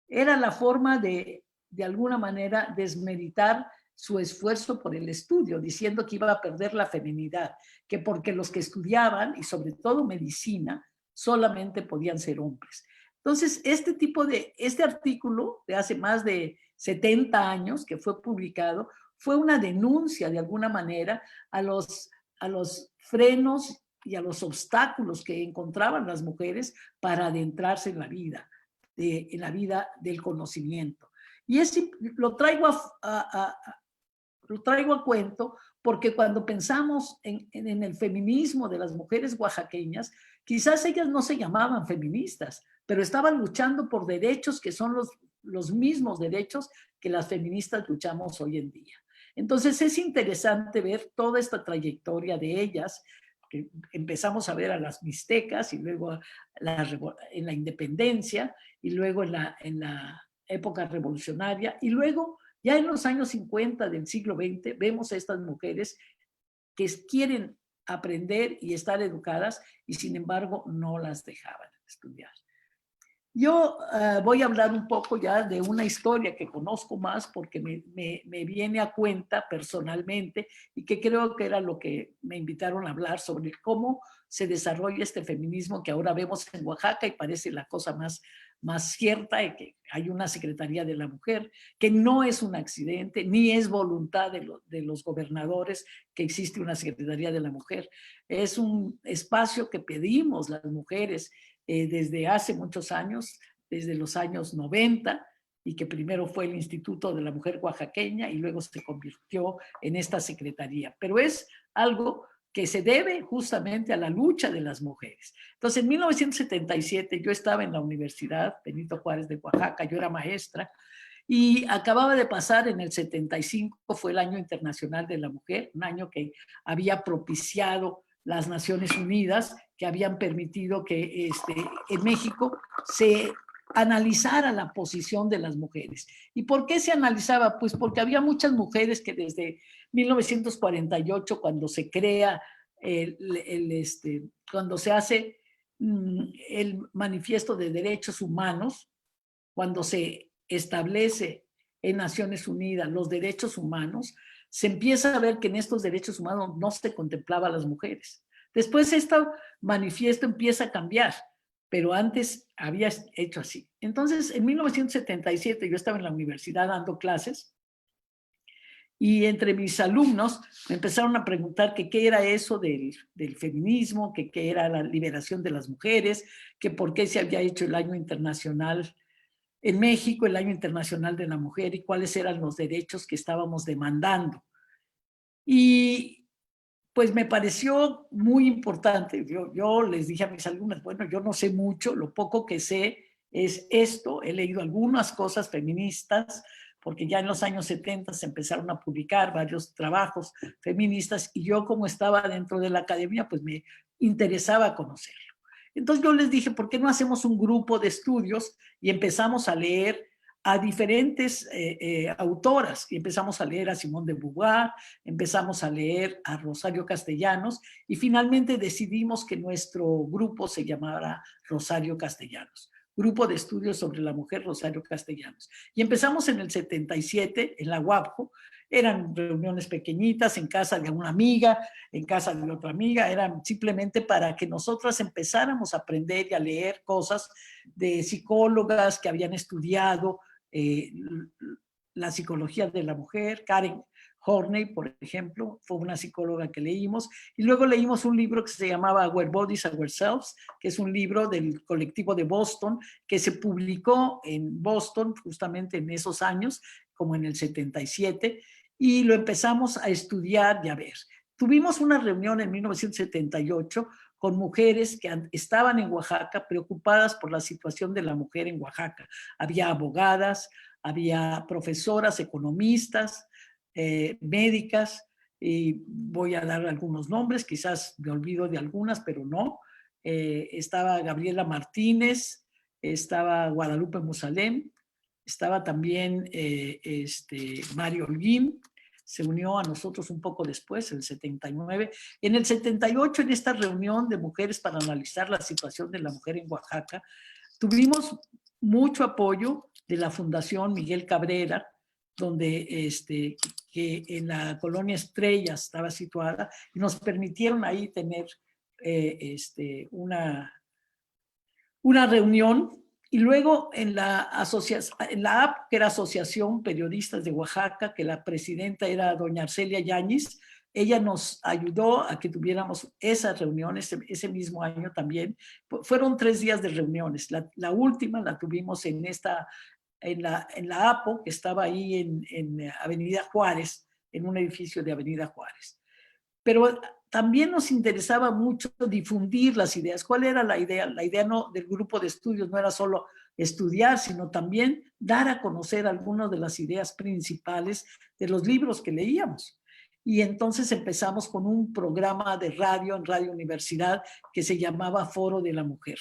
era la forma de alguna manera, desmeritar su esfuerzo por el estudio, diciendo que iba a perder la feminidad, que porque los que estudiaban, y sobre todo medicina, solamente podían ser hombres. Entonces, este artículo de hace más de 70 años que fue publicado, fue una denuncia de alguna manera a los frenos y a los obstáculos que encontraban las mujeres para adentrarse en la vida del conocimiento. Y lo traigo a cuento porque cuando pensamos en el feminismo de las mujeres oaxaqueñas, quizás ellas no se llamaban feministas, pero estaban luchando por derechos que son los mismos derechos que las feministas luchamos hoy en día. Entonces es interesante ver toda esta trayectoria de ellas, que empezamos a ver a las mixtecas y luego en la independencia y luego en la época revolucionaria y luego ya en los años 50 del siglo XX vemos a estas mujeres que quieren aprender y estar educadas y sin embargo no las dejaban estudiar. Yo voy a hablar un poco ya de una historia que conozco más porque me viene a cuenta personalmente y que creo que era lo que me invitaron a hablar sobre cómo se desarrolla este feminismo que ahora vemos en Oaxaca y parece la cosa más cierta, y que hay una Secretaría de la Mujer, que no es un accidente, ni es voluntad de los gobernadores que existe una Secretaría de la Mujer. Es un espacio que pedimos las mujeres desde hace muchos años, desde los años 90, y que primero fue el Instituto de la Mujer Oaxaqueña y luego se convirtió en esta secretaría. Pero es algo que se debe justamente a la lucha de las mujeres. Entonces, en 1977 yo estaba en la Universidad Benito Juárez de Oaxaca, yo era maestra, y acababa de pasar en el 75, fue el Año Internacional de la Mujer, un año que había propiciado las Naciones Unidas, que habían permitido que en México se analizara la posición de las mujeres. ¿Y por qué se analizaba? Pues porque había muchas mujeres que desde 1948, cuando se crea cuando se hace el Manifiesto de Derechos Humanos, cuando se establece en Naciones Unidas los derechos humanos, se empieza a ver que en estos derechos humanos no se contemplaba a las mujeres. Después este manifiesto empieza a cambiar, pero antes había hecho así. Entonces, en 1977 yo estaba en la universidad dando clases y entre mis alumnos me empezaron a preguntar que qué era eso del feminismo, que qué era la liberación de las mujeres, que por qué se había hecho el año internacional en México, el año internacional de la mujer y cuáles eran los derechos que estábamos demandando. Y pues me pareció muy importante. Yo les dije a mis alumnos, bueno, yo no sé mucho, lo poco que sé es esto, he leído algunas cosas feministas, porque ya en los años 70 se empezaron a publicar varios trabajos feministas y yo como estaba dentro de la academia, pues me interesaba conocerlo. Entonces yo les dije, ¿por qué no hacemos un grupo de estudios y empezamos a leer a diferentes autoras? Y empezamos a leer a Simone de Beauvoir, empezamos a leer a Rosario Castellanos y finalmente decidimos que nuestro grupo se llamara Rosario Castellanos. Grupo de Estudios sobre la Mujer Rosario Castellanos. Y empezamos en el 77 en la UAPJO. Eran reuniones pequeñitas en casa de una amiga, en casa de otra amiga. Eran simplemente para que nosotras empezáramos a aprender y a leer cosas de psicólogas que habían estudiado la psicología de la mujer. Karen Horney, por ejemplo, fue una psicóloga que leímos, y luego leímos un libro que se llamaba Our Bodies, Ourselves, que es un libro del colectivo de Boston, que se publicó en Boston justamente en esos años, como en el 77, y lo empezamos a estudiar y a ver. Tuvimos una reunión en 1978 con mujeres que estaban en Oaxaca preocupadas por la situación de la mujer en Oaxaca. Había abogadas, había profesoras, economistas, médicas, y voy a dar algunos nombres, quizás me olvido de algunas, pero no. Estaba Gabriela Martínez, estaba Guadalupe Musalem, estaba también Mario Holguín, se unió a nosotros un poco después, en el 79. En el 78, en esta reunión de mujeres para analizar la situación de la mujer en Oaxaca, tuvimos mucho apoyo de la Fundación Miguel Cabrera, donde que en la colonia Estrellas estaba situada, y nos permitieron ahí tener una reunión. Y luego en la AP, que era Asociación Periodistas de Oaxaca, que la presidenta era doña Arcelia Yáñez, ella nos ayudó a que tuviéramos esas reuniones ese mismo año también. Fueron 3 días de reuniones. La última la tuvimos en la APO, que estaba ahí en Avenida Juárez, en un edificio de Avenida Juárez. Pero también nos interesaba mucho difundir las ideas. ¿Cuál era la idea? La idea del grupo de estudios no era solo estudiar, sino también dar a conocer algunas de las ideas principales de los libros que leíamos. Y entonces empezamos con un programa de radio en Radio Universidad que se llamaba Foro de la Mujer.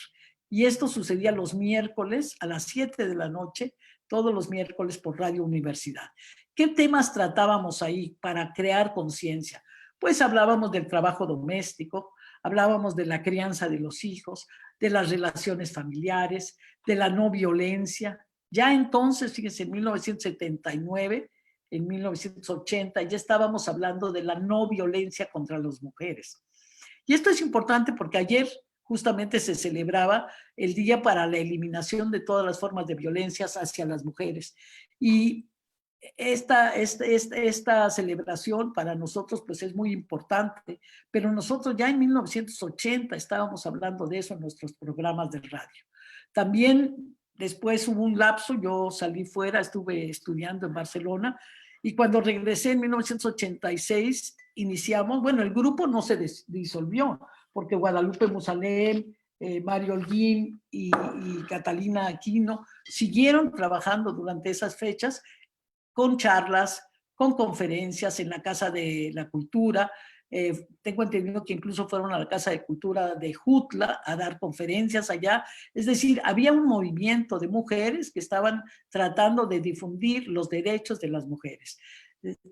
Y esto sucedía los miércoles a las 7 de la noche, todos los miércoles por Radio Universidad. ¿Qué temas tratábamos ahí para crear conciencia? Pues hablábamos del trabajo doméstico, hablábamos de la crianza de los hijos, de las relaciones familiares, de la no violencia. Ya entonces, fíjense, en 1979, en 1980, ya estábamos hablando de la no violencia contra las mujeres. Y esto es importante porque ayer justamente se celebraba el Día para la Eliminación de todas las formas de violencia hacia las mujeres. Y esta celebración para nosotros pues es muy importante, pero nosotros ya en 1980 estábamos hablando de eso en nuestros programas de radio. También después hubo un lapso, yo salí fuera, estuve estudiando en Barcelona, y cuando regresé en 1986 iniciamos, bueno, el grupo no se disolvió, porque Guadalupe Musalem, Mario Holguín y Catalina Aquino siguieron trabajando durante esas fechas, con charlas, con conferencias en la Casa de la Cultura. Tengo entendido que incluso fueron a la Casa de Cultura de Jutla a dar conferencias allá. Es decir, había un movimiento de mujeres que estaban tratando de difundir los derechos de las mujeres.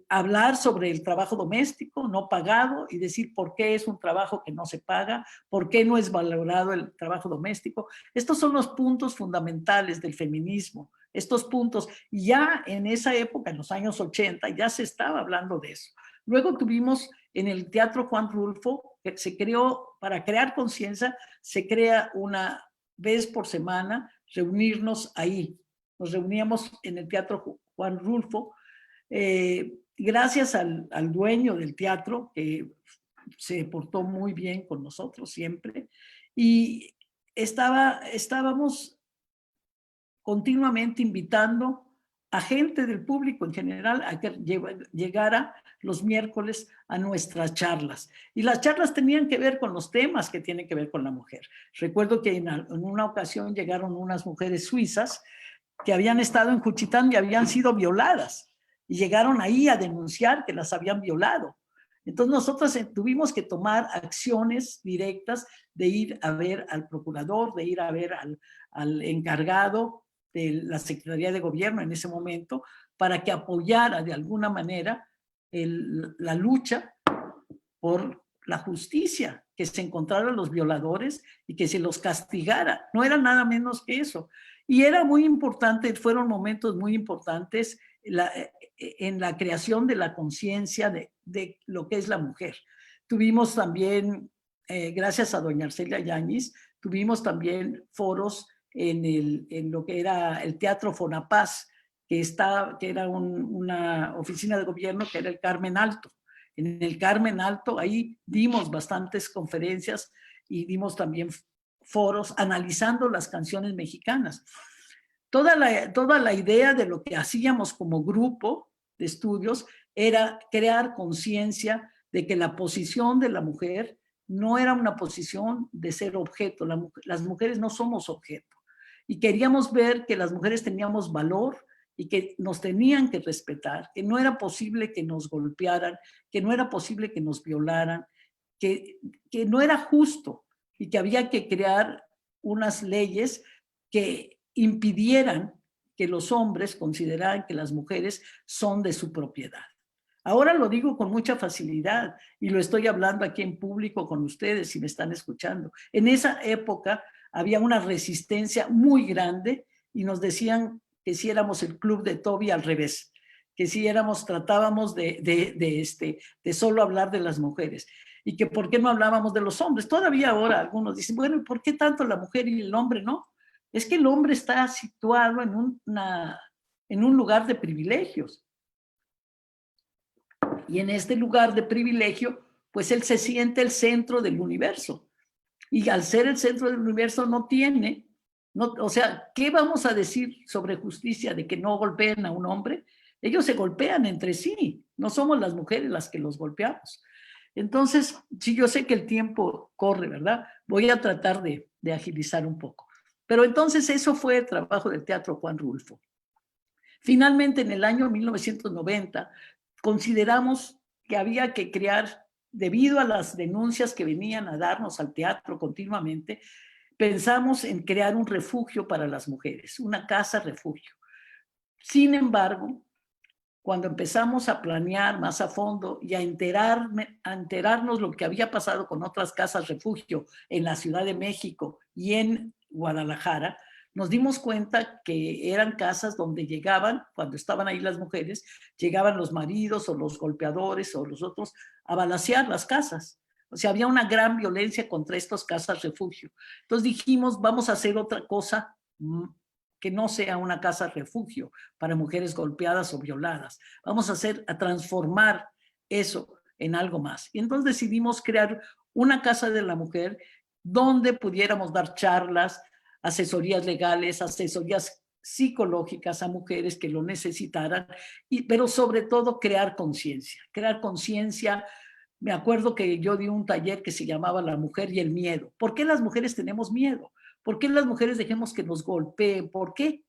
Hablar sobre el trabajo doméstico no pagado y decir por qué es un trabajo que no se paga, por qué no es valorado el trabajo doméstico. Estos son los puntos fundamentales del feminismo. Estos puntos, ya en esa época, en los años 80, ya se estaba hablando de eso. Luego tuvimos en el Teatro Juan Rulfo, que se creó, para crear conciencia, se crea una vez por semana reunirnos ahí. Nos reuníamos en el Teatro Juan Rulfo. Gracias al dueño del teatro, que se portó muy bien con nosotros siempre, y estábamos continuamente invitando a gente del público en general a que llegara los miércoles a nuestras charlas. Y las charlas tenían que ver con los temas que tienen que ver con la mujer. Recuerdo que en una ocasión llegaron unas mujeres suizas que habían estado en Juchitán y habían sido violadas, y llegaron ahí a denunciar que las habían violado. Entonces nosotros tuvimos que tomar acciones directas de ir a ver al procurador, de ir a ver al encargado de la Secretaría de Gobierno en ese momento, para que apoyara de alguna manera la lucha por la justicia, que se encontraran los violadores y que se los castigara. No era nada menos que eso. Y era muy importante, fueron momentos muy importantes en la creación de la conciencia de lo que es la mujer. Tuvimos también, gracias a doña Arcelia Yáñez, tuvimos también foros en lo que era el Teatro Fonapaz, que era una oficina de gobierno, que era el Carmen Alto. En el Carmen Alto, ahí dimos bastantes conferencias y dimos también foros analizando las canciones mexicanas. Toda la idea de lo que hacíamos como grupo de estudios era crear conciencia de que la posición de la mujer no era una posición de ser objeto. Las mujeres no somos objeto. Y queríamos ver que las mujeres teníamos valor y que nos tenían que respetar, que no era posible que nos golpearan, que no era posible que nos violaran, que no era justo y que había que crear unas leyes que impidieran que los hombres consideraran que las mujeres son de su propiedad. Ahora lo digo con mucha facilidad y lo estoy hablando aquí en público con ustedes si me están escuchando. En esa época había una resistencia muy grande y nos decían que si éramos el club de Toby al revés, que si tratábamos de solo hablar de las mujeres y que por qué no hablábamos de los hombres. Todavía ahora algunos dicen, bueno, ¿por qué tanto la mujer y el hombre no? Es que el hombre está situado en un lugar de privilegios. Y en este lugar de privilegio, pues él se siente el centro del universo. Y al ser el centro del universo o sea, ¿qué vamos a decir sobre justicia de que no golpeen a un hombre? Ellos se golpean entre sí, no somos las mujeres las que los golpeamos. Entonces, sí, yo sé que el tiempo corre, ¿verdad? Voy a tratar de agilizar un poco. Pero entonces eso fue el trabajo del Teatro Juan Rulfo. Finalmente, en el año 1990, consideramos que había que crear, debido a las denuncias que venían a darnos al teatro continuamente, pensamos en crear un refugio para las mujeres, una casa refugio. Sin embargo, cuando empezamos a planear más a fondo y a enterarnos lo que había pasado con otras casas refugio en la Ciudad de México y en Guadalajara, nos dimos cuenta que eran casas donde llegaban, cuando estaban ahí las mujeres, llegaban los maridos o los golpeadores o los otros a balacear las casas. O sea, había una gran violencia contra estas casas refugio. Entonces dijimos, vamos a hacer otra cosa que no sea una casa refugio para mujeres golpeadas o violadas. Vamos a transformar eso en algo más. Y entonces decidimos crear una casa de la mujer donde pudiéramos dar charlas, asesorías legales, asesorías psicológicas a mujeres que lo necesitaran, pero sobre todo crear conciencia. Crear conciencia. Me acuerdo que yo di un taller que se llamaba La mujer y el miedo. ¿Por qué las mujeres tenemos miedo? ¿Por qué las mujeres dejemos que nos golpeen? ¿Por qué?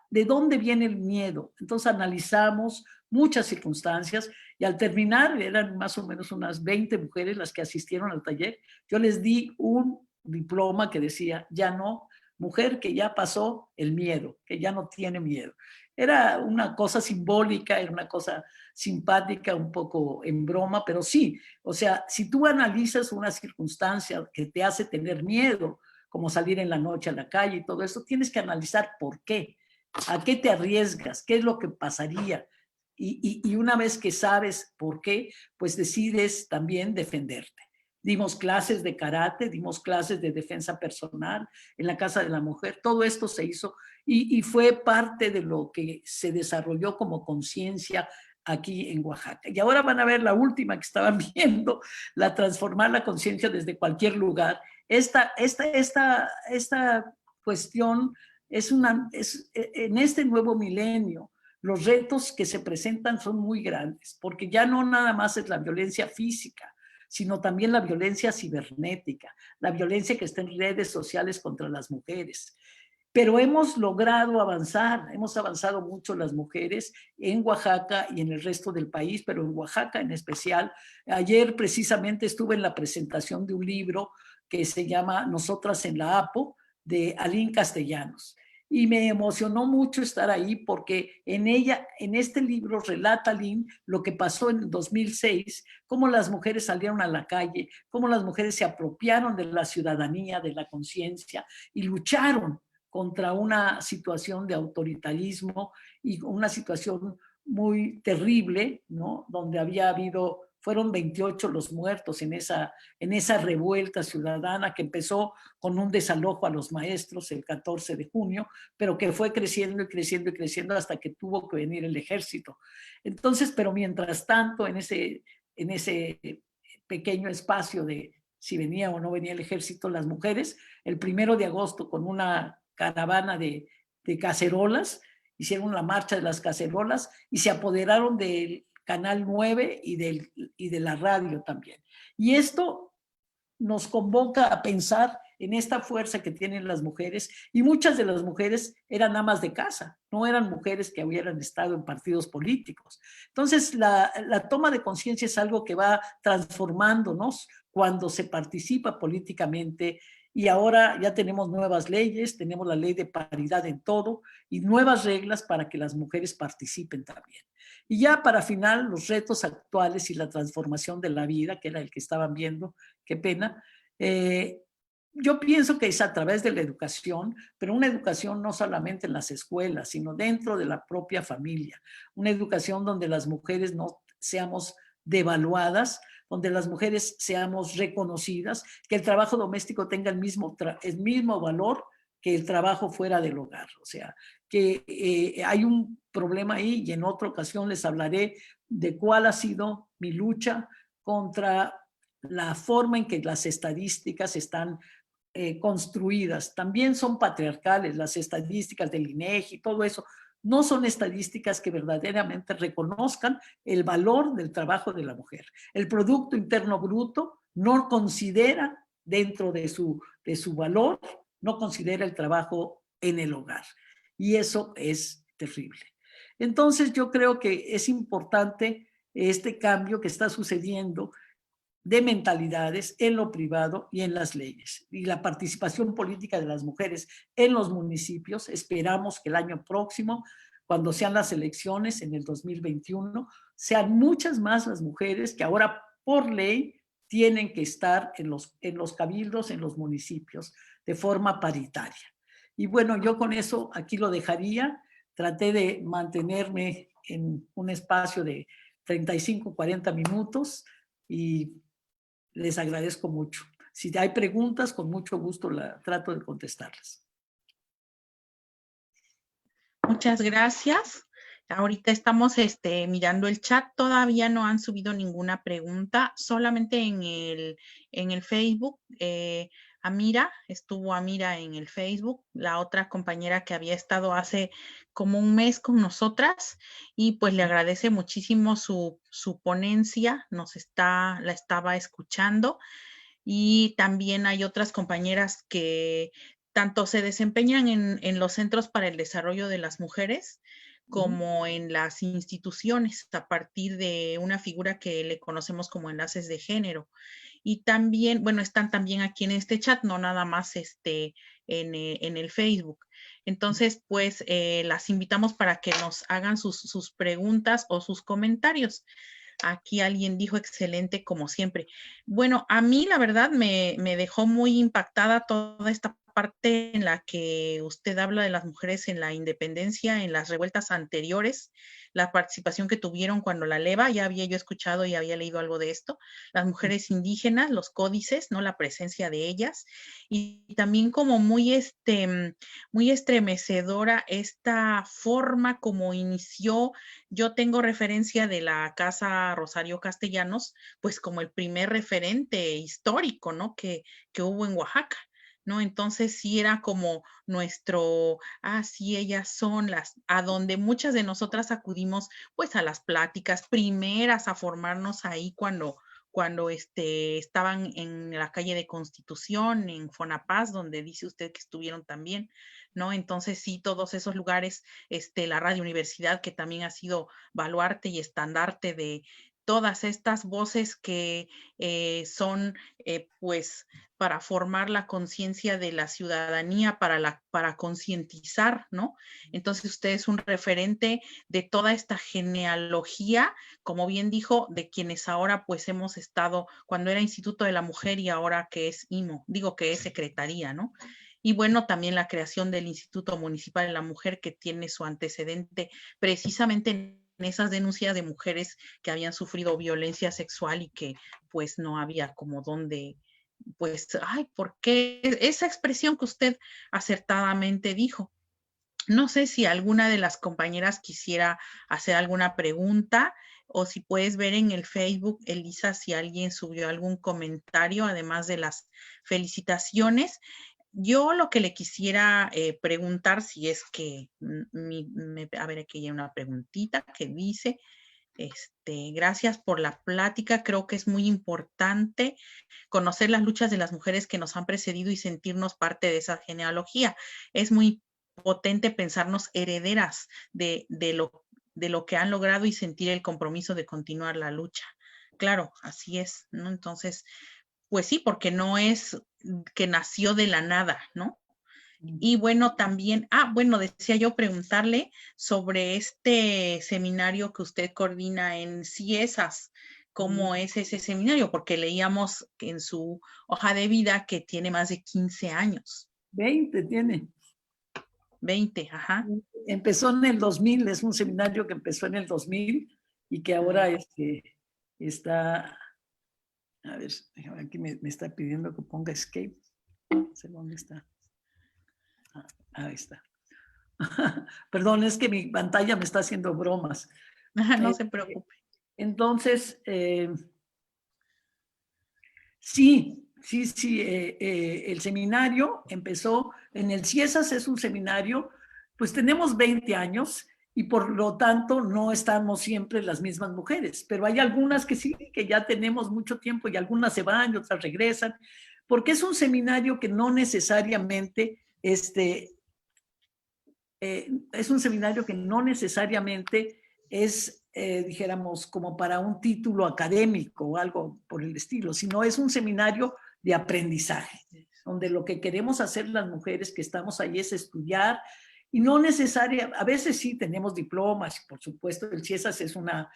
¿De dónde viene el miedo? Entonces analizamos muchas circunstancias y al terminar, eran más o menos unas 20 mujeres las que asistieron al taller, yo les di un diploma que decía, ya no, mujer que ya pasó el miedo, que ya no tiene miedo. Era una cosa simbólica, era una cosa simpática, un poco en broma, pero sí, o sea, si tú analizas una circunstancia que te hace tener miedo, como salir en la noche a la calle y todo eso, tienes que analizar por qué, a qué te arriesgas, qué es lo que pasaría. Y una vez que sabes por qué, pues decides también defenderte. dimos clases de karate, dimos clases de defensa personal en la Casa de la Mujer. Todo esto se hizo y fue parte de lo que se desarrolló como conciencia aquí en Oaxaca. Y ahora van a ver la última que estaban viendo, la transformar la conciencia desde cualquier lugar. Esta cuestión es en este nuevo milenio, los retos que se presentan son muy grandes, porque ya no nada más es la violencia física, sino también la violencia cibernética, la violencia que está en redes sociales contra las mujeres. Pero hemos logrado avanzar, hemos avanzado mucho las mujeres en Oaxaca y en el resto del país, pero en Oaxaca en especial. Ayer precisamente estuve en la presentación de un libro que se llama Nosotras en la APO, de Aline Castellanos. Y me emocionó mucho estar ahí porque en este libro relata Aline lo que pasó en 2006, cómo las mujeres salieron a la calle, cómo las mujeres se apropiaron de la ciudadanía, de la conciencia y lucharon contra una situación de autoritarismo y una situación muy terrible, ¿no? Donde fueron 28 los muertos en esa revuelta ciudadana que empezó con un desalojo a los maestros el 14 de junio, pero que fue creciendo y creciendo y creciendo hasta que tuvo que venir el ejército. Entonces, pero mientras tanto, en ese pequeño espacio de si venía o no venía el ejército, las mujeres, el 1 de agosto, con una caravana de cacerolas, hicieron la marcha de las cacerolas y se apoderaron del Canal 9 y de la radio también. Y esto nos convoca a pensar en esta fuerza que tienen las mujeres, y muchas de las mujeres eran amas de casa, no eran mujeres que hubieran estado en partidos políticos. Entonces, la toma de conciencia es algo que va transformándonos cuando se participa políticamente, y ahora ya tenemos nuevas leyes, tenemos la ley de paridad en todo, y nuevas reglas para que las mujeres participen también. Y ya para final, los retos actuales y la transformación de la vida, que era el que estaban viendo, qué pena. Yo pienso que es a través de la educación, pero una educación no solamente en las escuelas, sino dentro de la propia familia. Una educación donde las mujeres no seamos devaluadas, donde las mujeres seamos reconocidas, que el trabajo doméstico tenga el mismo valor que el trabajo fuera del hogar. O sea, que hay un problema ahí, y en otra ocasión les hablaré de cuál ha sido mi lucha contra la forma en que las estadísticas están construidas. También son patriarcales, las estadísticas del INEGI, todo eso. No son estadísticas que verdaderamente reconozcan el valor del trabajo de la mujer. El Producto Interno Bruto no considera, dentro de su valor, no considera el trabajo en el hogar. Y eso es terrible. Entonces, yo creo que es importante este cambio que está sucediendo de mentalidades en lo privado y en las leyes. Y la participación política de las mujeres en los municipios, esperamos que el año próximo, cuando sean las elecciones en el 2021, sean muchas más las mujeres que ahora por ley tienen que estar en los cabildos, en los municipios, de forma paritaria. Y bueno, yo con eso aquí lo dejaría. Traté de mantenerme en un espacio de 35, 40 minutos y les agradezco mucho. Si hay preguntas, con mucho gusto trato de contestarlas. Muchas gracias. Ahorita estamos mirando el chat, todavía no han subido ninguna pregunta, solamente en el Facebook. Estuvo Amira en el Facebook, la otra compañera que había estado hace como un mes con nosotras, y pues le agradece muchísimo su ponencia, la estaba escuchando, y también hay otras compañeras que tanto se desempeñan en los centros para el desarrollo de las mujeres, como en las instituciones, a partir de una figura que le conocemos como enlaces de género. Y también, bueno, están también aquí en este chat, no nada más en el Facebook. Entonces, pues, las invitamos para que nos hagan sus preguntas o sus comentarios. Aquí alguien dijo excelente, como siempre. Bueno, a mí, la verdad, me dejó muy impactada toda esta parte en la que usted habla de las mujeres en la independencia, en las revueltas anteriores, la participación que tuvieron cuando la leva, ya había yo escuchado y había leído algo de esto, las mujeres indígenas, los códices, ¿no? La presencia de ellas, y también como muy estremecedora esta forma como inició. Yo tengo referencia de la Casa Rosario Castellanos, pues como el primer referente histórico, ¿no? Que hubo en Oaxaca, ¿no? Entonces sí era como nuestro, sí, ellas son a donde muchas de nosotras acudimos, pues a las pláticas primeras, a formarnos ahí cuando estaban en la calle de Constitución, en Fonapaz, donde dice usted que estuvieron también, ¿no? Entonces sí, todos esos lugares, la Radio Universidad, que también ha sido baluarte y estandarte de todas estas voces que son, pues, para formar la conciencia de la ciudadanía, para concientizar, ¿no? Entonces usted es un referente de toda esta genealogía, como bien dijo, de quienes ahora pues hemos estado, cuando era Instituto de la Mujer y ahora que es IMO, digo que es Secretaría, ¿no? Y bueno, también la creación del Instituto Municipal de la Mujer, que tiene su antecedente precisamente en esas denuncias de mujeres que habían sufrido violencia sexual y que pues no había como dónde, pues, ¿por qué? Esa expresión que usted acertadamente dijo. No sé si alguna de las compañeras quisiera hacer alguna pregunta o si puedes ver en el Facebook, Elisa, si alguien subió algún comentario, además de las felicitaciones. Yo lo que le quisiera preguntar, si es que, a ver, aquí hay una preguntita que dice, gracias por la plática, creo que es muy importante conocer las luchas de las mujeres que nos han precedido y sentirnos parte de esa genealogía. Es muy potente pensarnos herederas de lo que han logrado y sentir el compromiso de continuar la lucha. Claro, así es, ¿no? Entonces, pues sí, porque no es que nació de la nada, ¿no? Y bueno, también, bueno, decía yo preguntarle sobre este seminario que usted coordina en CIESAS. ¿Cómo es ese seminario? Porque leíamos en su hoja de vida que tiene más de 15 años. 20 tiene. 20, ajá. Empezó en el 2000, es un seminario que empezó en el 2000 y que ahora está, a ver, aquí me está pidiendo que ponga escape. No sé dónde está. Ahí está. Perdón, es que mi pantalla me está haciendo bromas. No se preocupe. Entonces, sí, el seminario empezó en el CIESAS, es un seminario, pues tenemos 20 años y por lo tanto no estamos siempre las mismas mujeres, pero hay algunas que sí, que ya tenemos mucho tiempo y algunas se van y otras regresan, porque es un seminario que no necesariamente, es un seminario que no necesariamente es, dijéramos, como para un título académico o algo por el estilo, sino es un seminario de aprendizaje, donde lo que queremos hacer las mujeres que estamos ahí es estudiar y no necesariamente, a veces sí tenemos diplomas, por supuesto, el CIESAS es una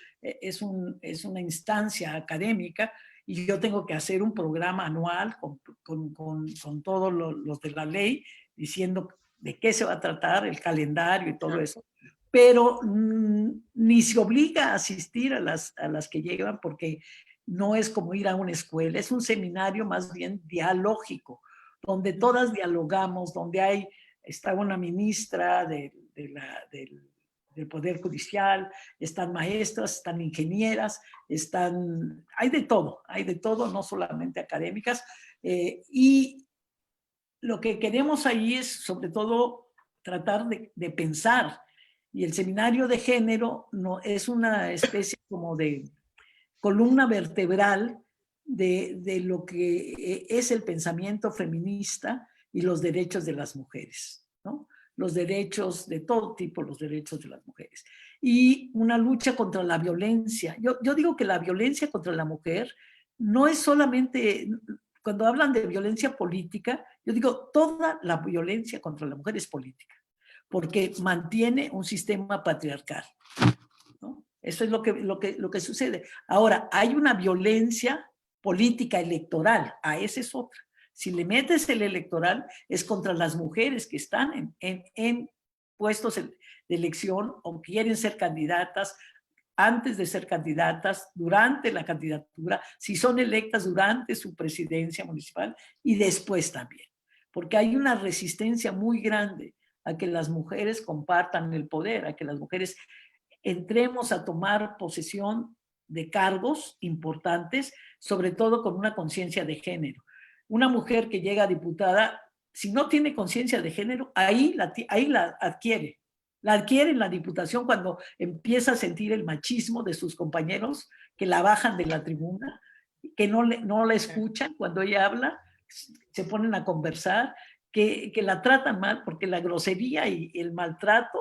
instancia académica y yo tengo que hacer un programa anual con todos los de la ley diciendo de qué se va a tratar, el calendario y todo eso, pero ni se obliga a asistir a las que llegan porque no es como ir a una escuela, es un seminario más bien dialógico, donde todas dialogamos, donde está una ministra del Poder Judicial, están maestras, están ingenieras, hay de todo, no solamente académicas, y lo que queremos ahí es, sobre todo, tratar de pensar. Y el seminario de género es una especie como de columna vertebral de lo que es el pensamiento feminista y los derechos de las mujeres, ¿no? Los derechos de todo tipo, los derechos de las mujeres. Y una lucha contra la violencia. Yo digo que la violencia contra la mujer no es solamente... Cuando hablan de violencia política, yo digo, toda la violencia contra la mujer es política, porque mantiene un sistema patriarcal, ¿no? Eso es lo que sucede. Ahora, hay una violencia política electoral, esa es otra. Si le metes el electoral, es contra las mujeres que están en puestos de elección o quieren ser candidatas, antes de ser candidatas, durante la candidatura, si son electas durante su presidencia municipal y después también. Porque hay una resistencia muy grande a que las mujeres compartan el poder, a que las mujeres entremos a tomar posesión de cargos importantes, sobre todo con una conciencia de género. Una mujer que llega a diputada, si no tiene conciencia de género, ahí la adquiere. La adquiere en la diputación cuando empieza a sentir el machismo de sus compañeros que la bajan de la tribuna, que no la escuchan cuando ella habla, se ponen a conversar, que la tratan mal, porque la grosería y el maltrato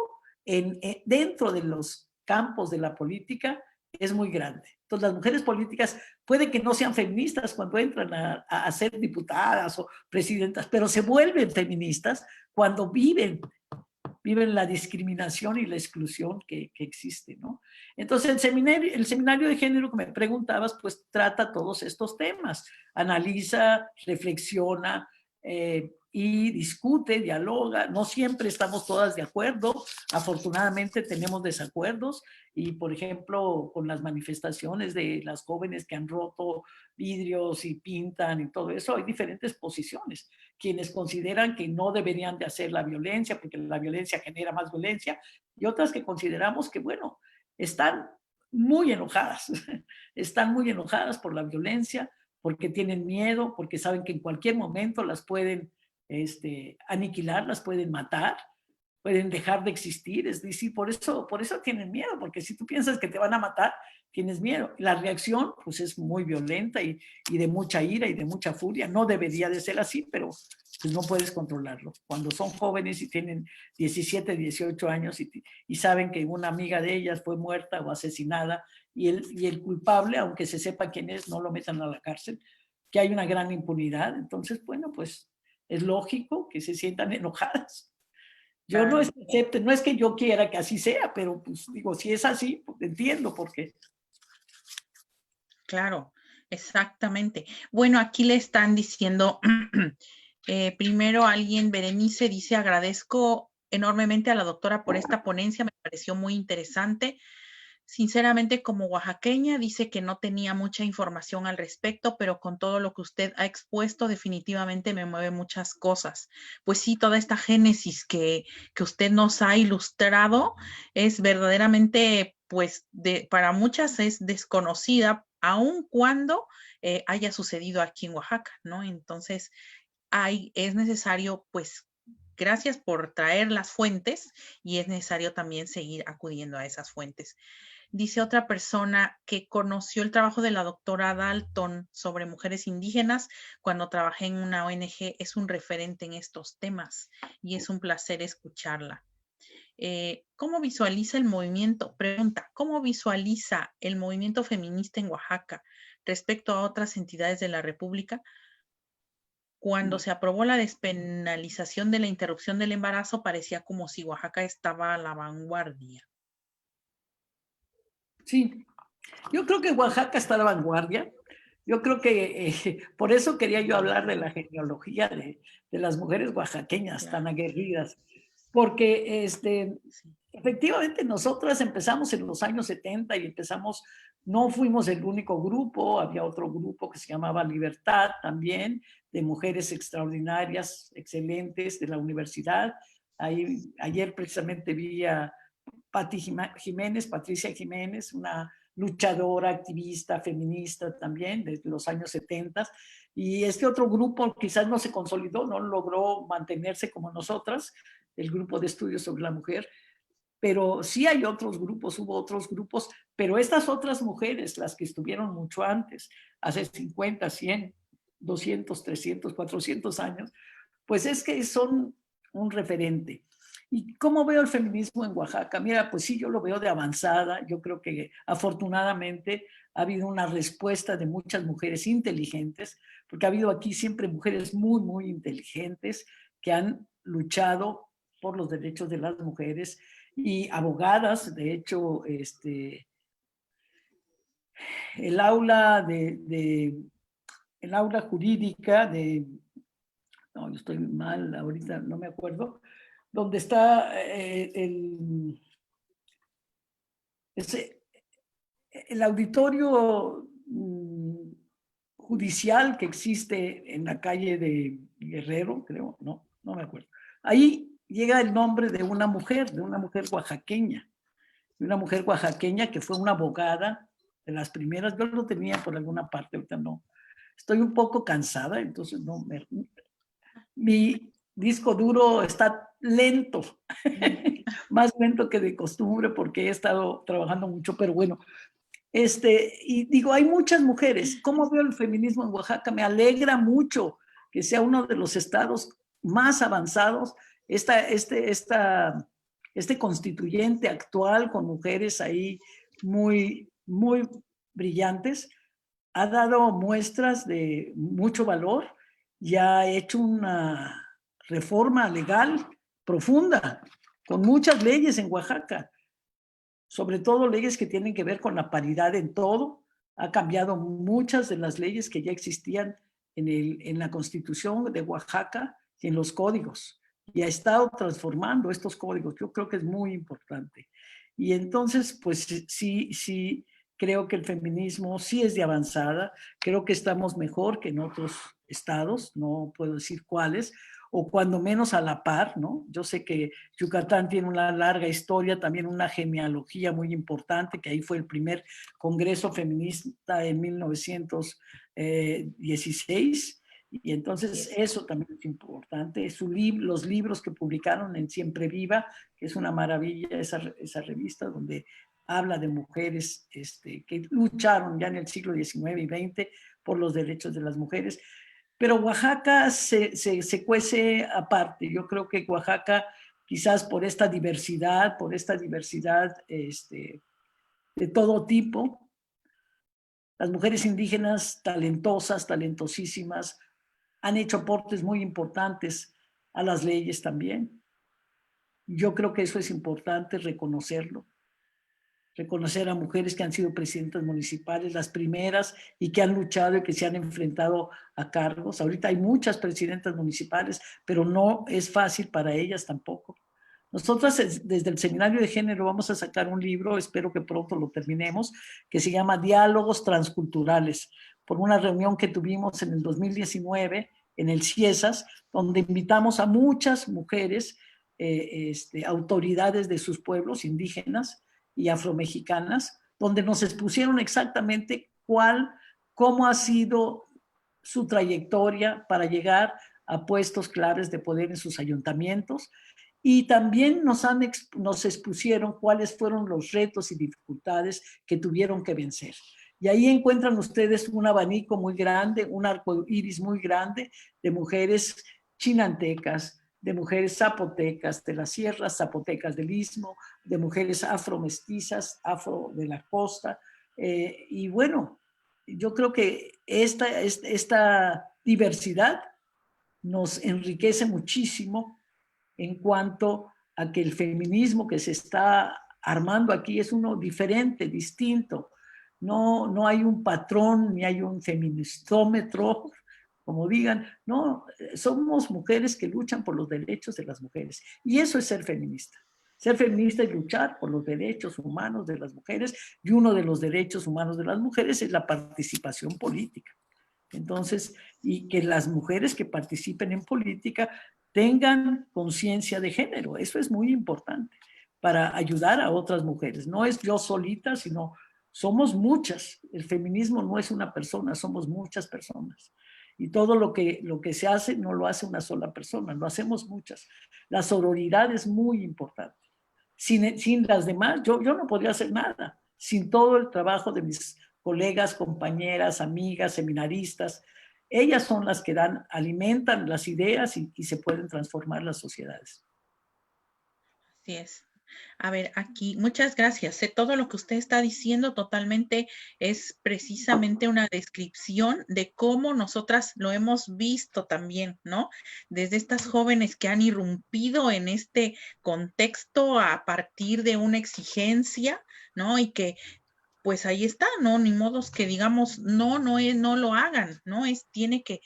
dentro de los campos de la política es muy grande. Entonces las mujeres políticas puede que no sean feministas cuando entran a ser diputadas o presidentas, pero se vuelven feministas cuando viven la discriminación y la exclusión que existe, ¿no? Entonces el seminario de género que me preguntabas, pues trata todos estos temas, analiza, reflexiona, y discute, dialoga. No siempre estamos todas de acuerdo, afortunadamente tenemos desacuerdos, y por ejemplo con las manifestaciones de las jóvenes que han roto vidrios y pintan y todo eso, hay diferentes posiciones. Quienes consideran que no deberían de hacer la violencia porque la violencia genera más violencia, y otras que consideramos que, bueno, están muy enojadas, están muy enojadas por la violencia, porque tienen miedo, porque saben que en cualquier momento las pueden aniquilar, las pueden matar, pueden dejar de existir. Es decir, por eso tienen miedo, porque si tú piensas que te van a matar, tienes miedo. La reacción pues es muy violenta y de mucha ira y de mucha furia. No debería de ser así, pero pues no puedes controlarlo. Cuando son jóvenes y tienen 17, 18 años y saben que una amiga de ellas fue muerta o asesinada, y el culpable, aunque se sepa quién es, no lo metan a la cárcel, que hay una gran impunidad. Entonces, bueno, pues es lógico que se sientan enojadas. Yo no es que acepte, no es que yo quiera que así sea, pero pues digo, si es así, pues entiendo por qué. Claro, exactamente. Bueno, aquí le están diciendo, primero alguien, Berenice, dice, agradezco enormemente a la doctora por esta ponencia, me pareció muy interesante. Sinceramente, como oaxaqueña, dice que no tenía mucha información al respecto, pero con todo lo que usted ha expuesto, definitivamente me mueve muchas cosas. Pues sí, toda esta génesis que usted nos ha ilustrado es verdaderamente, pues, para muchas es desconocida, aun cuando haya sucedido aquí en Oaxaca, ¿no? Entonces, es necesario, pues, gracias por traer las fuentes, y es necesario también seguir acudiendo a esas fuentes. Dice otra persona que conoció el trabajo de la doctora Dalton sobre mujeres indígenas cuando trabajé en una ONG. Es un referente en estos temas y es un placer escucharla. ¿Cómo visualiza el movimiento? Pregunta, ¿cómo visualiza el movimiento feminista en Oaxaca respecto a otras entidades de la República? Cuando se aprobó la despenalización de la interrupción del embarazo, parecía como si Oaxaca estaba a la vanguardia. Sí, yo creo que Oaxaca está a la vanguardia. Yo creo que por eso quería yo hablar de la genealogía de las mujeres oaxaqueñas tan aguerridas, porque efectivamente nosotras empezamos en los años 70 y no fuimos el único grupo, había otro grupo que se llamaba Libertad también, de mujeres extraordinarias, excelentes de la universidad. Ayer precisamente vi a Patricia Jiménez, una luchadora, activista, feminista también, desde los años 70, y este otro grupo quizás no se consolidó, no logró mantenerse como nosotras, el grupo de estudios sobre la mujer, pero sí hay otros grupos, hubo otros grupos, pero estas otras mujeres, las que estuvieron mucho antes, hace 50, 100, 200, 300, 400 años, pues es que son un referente. ¿Y cómo veo el feminismo en Oaxaca? Mira, pues sí, yo lo veo de avanzada. Yo creo que afortunadamente ha habido una respuesta de muchas mujeres inteligentes, porque ha habido aquí siempre mujeres muy, muy inteligentes que han luchado por los derechos de las mujeres, y abogadas. De hecho, el aula jurídica no, yo estoy mal ahorita, no me acuerdo, donde está el auditorio judicial que existe en la calle de Guerrero, creo, no me acuerdo. Ahí llega el nombre de una mujer oaxaqueña, que fue una abogada de las primeras. Yo lo tenía por alguna parte, ahorita no. Estoy un poco cansada, entonces no me... Mi disco duro está lento, más lento que de costumbre porque he estado trabajando mucho, pero bueno. Y digo, hay muchas mujeres. ¿Cómo veo el feminismo en Oaxaca? Me alegra mucho que sea uno de los estados más avanzados. Este constituyente actual con mujeres ahí muy, muy brillantes ha dado muestras de mucho valor y ha hecho una reforma legal profunda con muchas leyes en Oaxaca, sobre todo leyes que tienen que ver con la paridad en todo. Ha cambiado muchas de las leyes que ya existían en la Constitución de Oaxaca y en los códigos, y ha estado transformando estos códigos. Yo creo que es muy importante. Y entonces, pues sí, creo que el feminismo sí es de avanzada. Creo que estamos mejor que en otros estados, no puedo decir cuáles, o cuando menos a la par, ¿no? Yo sé que Yucatán tiene una larga historia, también una genealogía muy importante, que ahí fue el primer congreso feminista en 1916, y entonces eso también es importante. Los libros que publicaron en Siempre Viva, que es una maravilla esa revista, donde habla de mujeres que lucharon ya en el siglo XIX y XX por los derechos de las mujeres. Pero Oaxaca se cuece aparte. Yo creo que Oaxaca, quizás por esta diversidad de todo tipo, las mujeres indígenas talentosas, talentosísimas, han hecho aportes muy importantes a las leyes también. Yo creo que eso es importante reconocerlo. Reconocer a mujeres que han sido presidentas municipales, las primeras, y que han luchado y que se han enfrentado a cargos. Ahorita hay muchas presidentas municipales, pero no es fácil para ellas tampoco. Nosotras desde el Seminario de Género vamos a sacar un libro, espero que pronto lo terminemos, que se llama Diálogos Transculturales, por una reunión que tuvimos en el 2019 en el CIESAS, donde invitamos a muchas mujeres, autoridades de sus pueblos indígenas y afromexicanas, donde nos expusieron exactamente cómo ha sido su trayectoria para llegar a puestos claves de poder en sus ayuntamientos, y también nos expusieron cuáles fueron los retos y dificultades que tuvieron que vencer. Y ahí encuentran ustedes un abanico muy grande, un arco iris muy grande de mujeres chinantecas, de mujeres zapotecas de las sierras, zapotecas del Istmo, de mujeres afromestizas, afro de la costa. Y bueno, yo creo que esta diversidad nos enriquece muchísimo en cuanto a que el feminismo que se está armando aquí es uno diferente, distinto. No hay un patrón, ni hay un feministómetro, como digan. No, somos mujeres que luchan por los derechos de las mujeres. Y eso es ser feminista. Ser feminista es luchar por los derechos humanos de las mujeres, y uno de los derechos humanos de las mujeres es la participación política. Entonces, y que las mujeres que participen en política tengan conciencia de género. Eso es muy importante para ayudar a otras mujeres. No es yo solita, sino somos muchas. El feminismo no es una persona, somos muchas personas. Y todo lo que se hace no lo hace una sola persona, lo hacemos muchas. La sororidad es muy importante. Sin las demás, yo no podría hacer nada. Sin todo el trabajo de mis colegas, compañeras, amigas, seminaristas, ellas son las que alimentan las ideas y se pueden transformar las sociedades. Así es. A ver, aquí, muchas gracias. Todo lo que usted está diciendo totalmente es precisamente una descripción de cómo nosotras lo hemos visto también, ¿no? Desde estas jóvenes que han irrumpido en este contexto a partir de una exigencia, ¿no? Y que pues ahí está, ¿no? Ni modos que digamos, no lo hagan, ¿no? Tiene que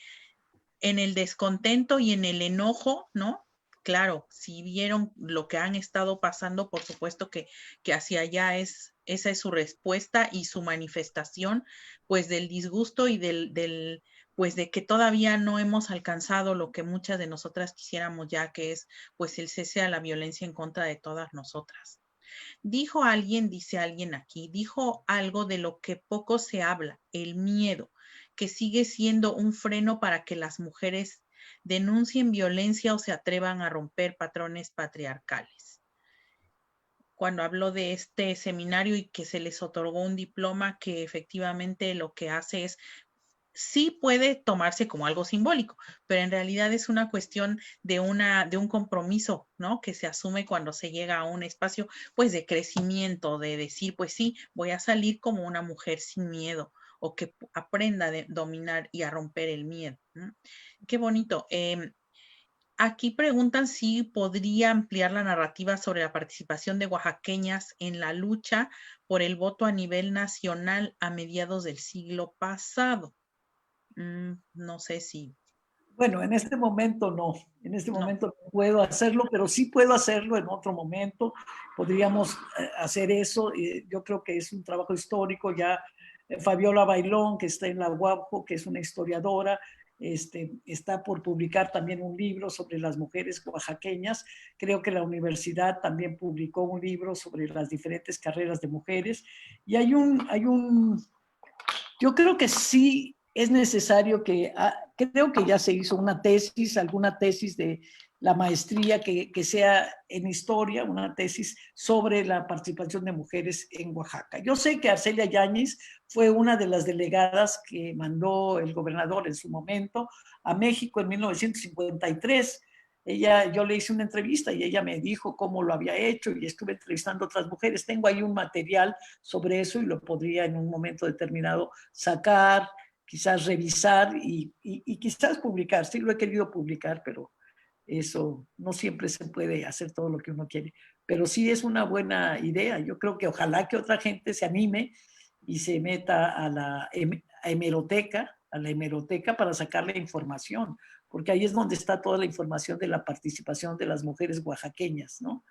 en el descontento y en el enojo, ¿no? Claro, si vieron lo que han estado pasando, por supuesto que hacia allá esa es su respuesta y su manifestación, pues del disgusto y pues de que todavía no hemos alcanzado lo que muchas de nosotras quisiéramos ya, que es pues el cese a la violencia en contra de todas nosotras. Dijo alguien, dice alguien aquí, dijo algo de lo que poco se habla, el miedo, que sigue siendo un freno para que las mujeres denuncien violencia o se atrevan a romper patrones patriarcales. Cuando habló de este seminario y que se les otorgó un diploma que efectivamente lo que hace es, sí puede tomarse como algo simbólico, pero en realidad es una cuestión de un compromiso, ¿no? Que se asume cuando se llega a un espacio, pues, de crecimiento, de decir, pues sí, voy a salir como una mujer sin miedo, o que aprenda a dominar y a romper el miedo, ¿no? Qué bonito. Aquí preguntan si podría ampliar la narrativa sobre la participación de oaxaqueñas en la lucha por el voto a nivel nacional a mediados del siglo pasado. No sé si. Bueno, en este momento no. En este momento no puedo hacerlo, pero sí puedo hacerlo en otro momento. Podríamos hacer eso. Yo creo que es un trabajo histórico. Ya Fabiola Bailón, que está en la UABJO, que es una historiadora, está por publicar también un libro sobre las mujeres oaxaqueñas. Creo que la universidad también publicó un libro sobre las diferentes carreras de mujeres. Y yo creo que sí es necesario creo que ya se hizo una tesis, alguna tesis de la maestría que sea en historia, una tesis sobre la participación de mujeres en Oaxaca. Yo sé que Arcelia Yáñez fue una de las delegadas que mandó el gobernador en su momento a México en 1953. Yo le hice una entrevista y ella me dijo cómo lo había hecho y estuve entrevistando a otras mujeres. Tengo ahí un material sobre eso y lo podría en un momento determinado sacar, quizás revisar y quizás publicar. Sí lo he querido publicar, pero eso no siempre se puede hacer todo lo que uno quiere. Pero sí es una buena idea. Yo creo que ojalá que otra gente se anime y se meta a la hemeroteca para sacar la información, porque ahí es donde está toda la información de la participación de las mujeres oaxaqueñas, ¿no?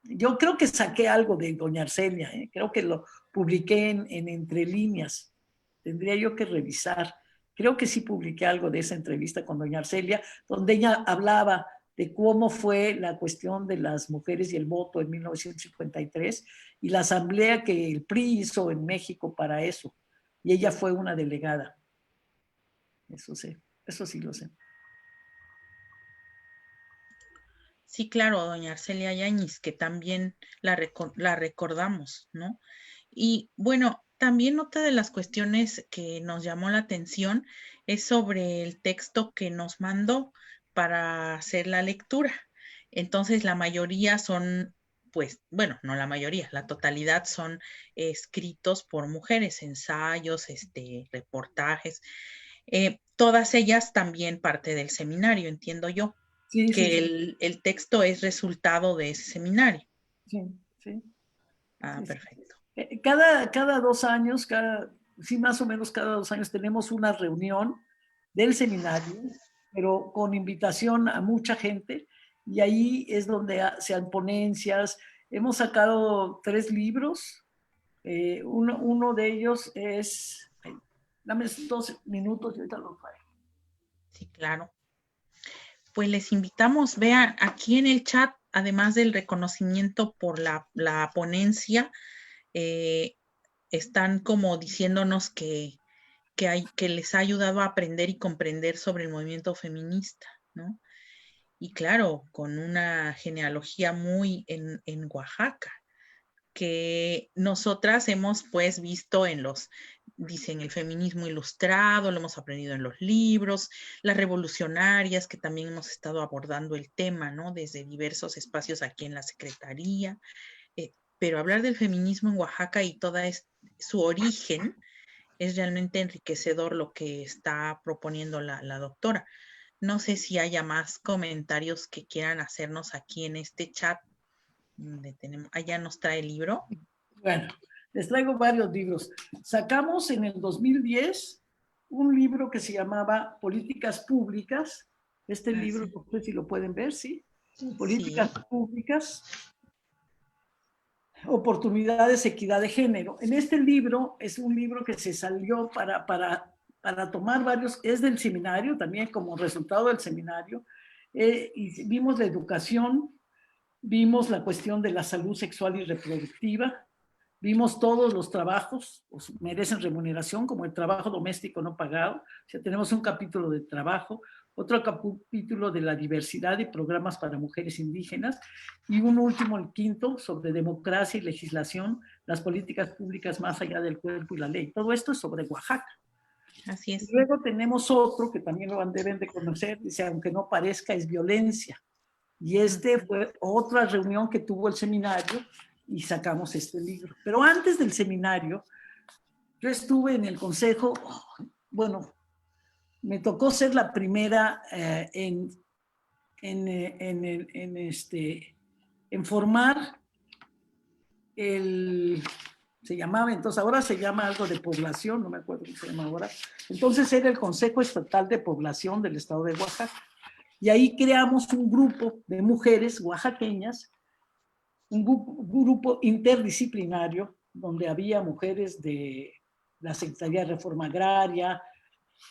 Yo creo que saqué algo de doña Arcelia, creo que lo publiqué en Entre Líneas. Tendría yo que revisar. Creo que sí publiqué algo de esa entrevista con doña Arcelia, donde ella hablaba de cómo fue la cuestión de las mujeres y el voto en 1953 y la asamblea que el PRI hizo en México para eso. Y ella fue una delegada. Eso sé, eso sí lo sé. Sí, claro, doña Arcelia Yáñez, que también la recordamos, ¿no? Y bueno, también otra de las cuestiones que nos llamó la atención es sobre el texto que nos mandó para hacer la lectura. Entonces, la mayoría son, pues, bueno, no la mayoría, la totalidad son escritos por mujeres, ensayos, reportajes. Todas ellas también parte del seminario, entiendo yo. Sí, Que sí. el texto es resultado de ese seminario. Sí, sí. Ah, Sí, perfecto. sí. Cada 2 años, sí, más o menos cada 2 años tenemos una reunión del seminario, pero con invitación a mucha gente, y ahí es donde se dan ponencias. Hemos sacado 3 libros. Uno de ellos es, dame 2 minutos y ahorita lo traigo. Sí, claro. Pues les invitamos, vean aquí en el chat, además del reconocimiento por la ponencia, están como diciéndonos que les ha ayudado a aprender y comprender sobre el movimiento feminista, ¿no? Y claro, con una genealogía muy en Oaxaca, que nosotras hemos pues visto dicen el feminismo ilustrado, lo hemos aprendido en los libros, las revolucionarias, que también hemos estado abordando el tema, ¿no? Desde diversos espacios aquí en la Secretaría, pero hablar del feminismo en Oaxaca y toda su origen es realmente enriquecedor lo que está proponiendo la doctora. No sé si haya más comentarios que quieran hacernos aquí en este chat. Allá nos trae el libro. Bueno, les traigo varios libros. Sacamos en el 2010 un libro que se llamaba Políticas Públicas. Este libro, sí. no sé si lo pueden ver, ¿sí? Sí. Políticas Públicas, Oportunidades, Equidad de Género. En este libro, es un libro que se salió para tomar varios, es del seminario, también como resultado del seminario, y vimos la educación, vimos la cuestión de la salud sexual y reproductiva, vimos todos los trabajos, pues, merecen remuneración, como el trabajo doméstico no pagado. O sea, tenemos un capítulo de trabajo, otro capítulo de la diversidad y programas para mujeres indígenas, y un último, el quinto, sobre democracia y legislación, las políticas públicas más allá del cuerpo y la ley. Todo esto es sobre Oaxaca. Así es. Y luego tenemos otro que también lo deben de conocer, dice, aunque no parezca, es violencia. Y fue otra reunión que tuvo el seminario y sacamos este libro. Pero antes del seminario, yo estuve en el consejo, bueno, me tocó ser la primera en formar se llamaba, entonces ahora se llama algo de población, no me acuerdo cómo se llama ahora. Entonces era el Consejo Estatal de Población del Estado de Oaxaca. Y ahí creamos un grupo de mujeres oaxaqueñas, un grupo interdisciplinario, donde había mujeres de la Secretaría de Reforma Agraria,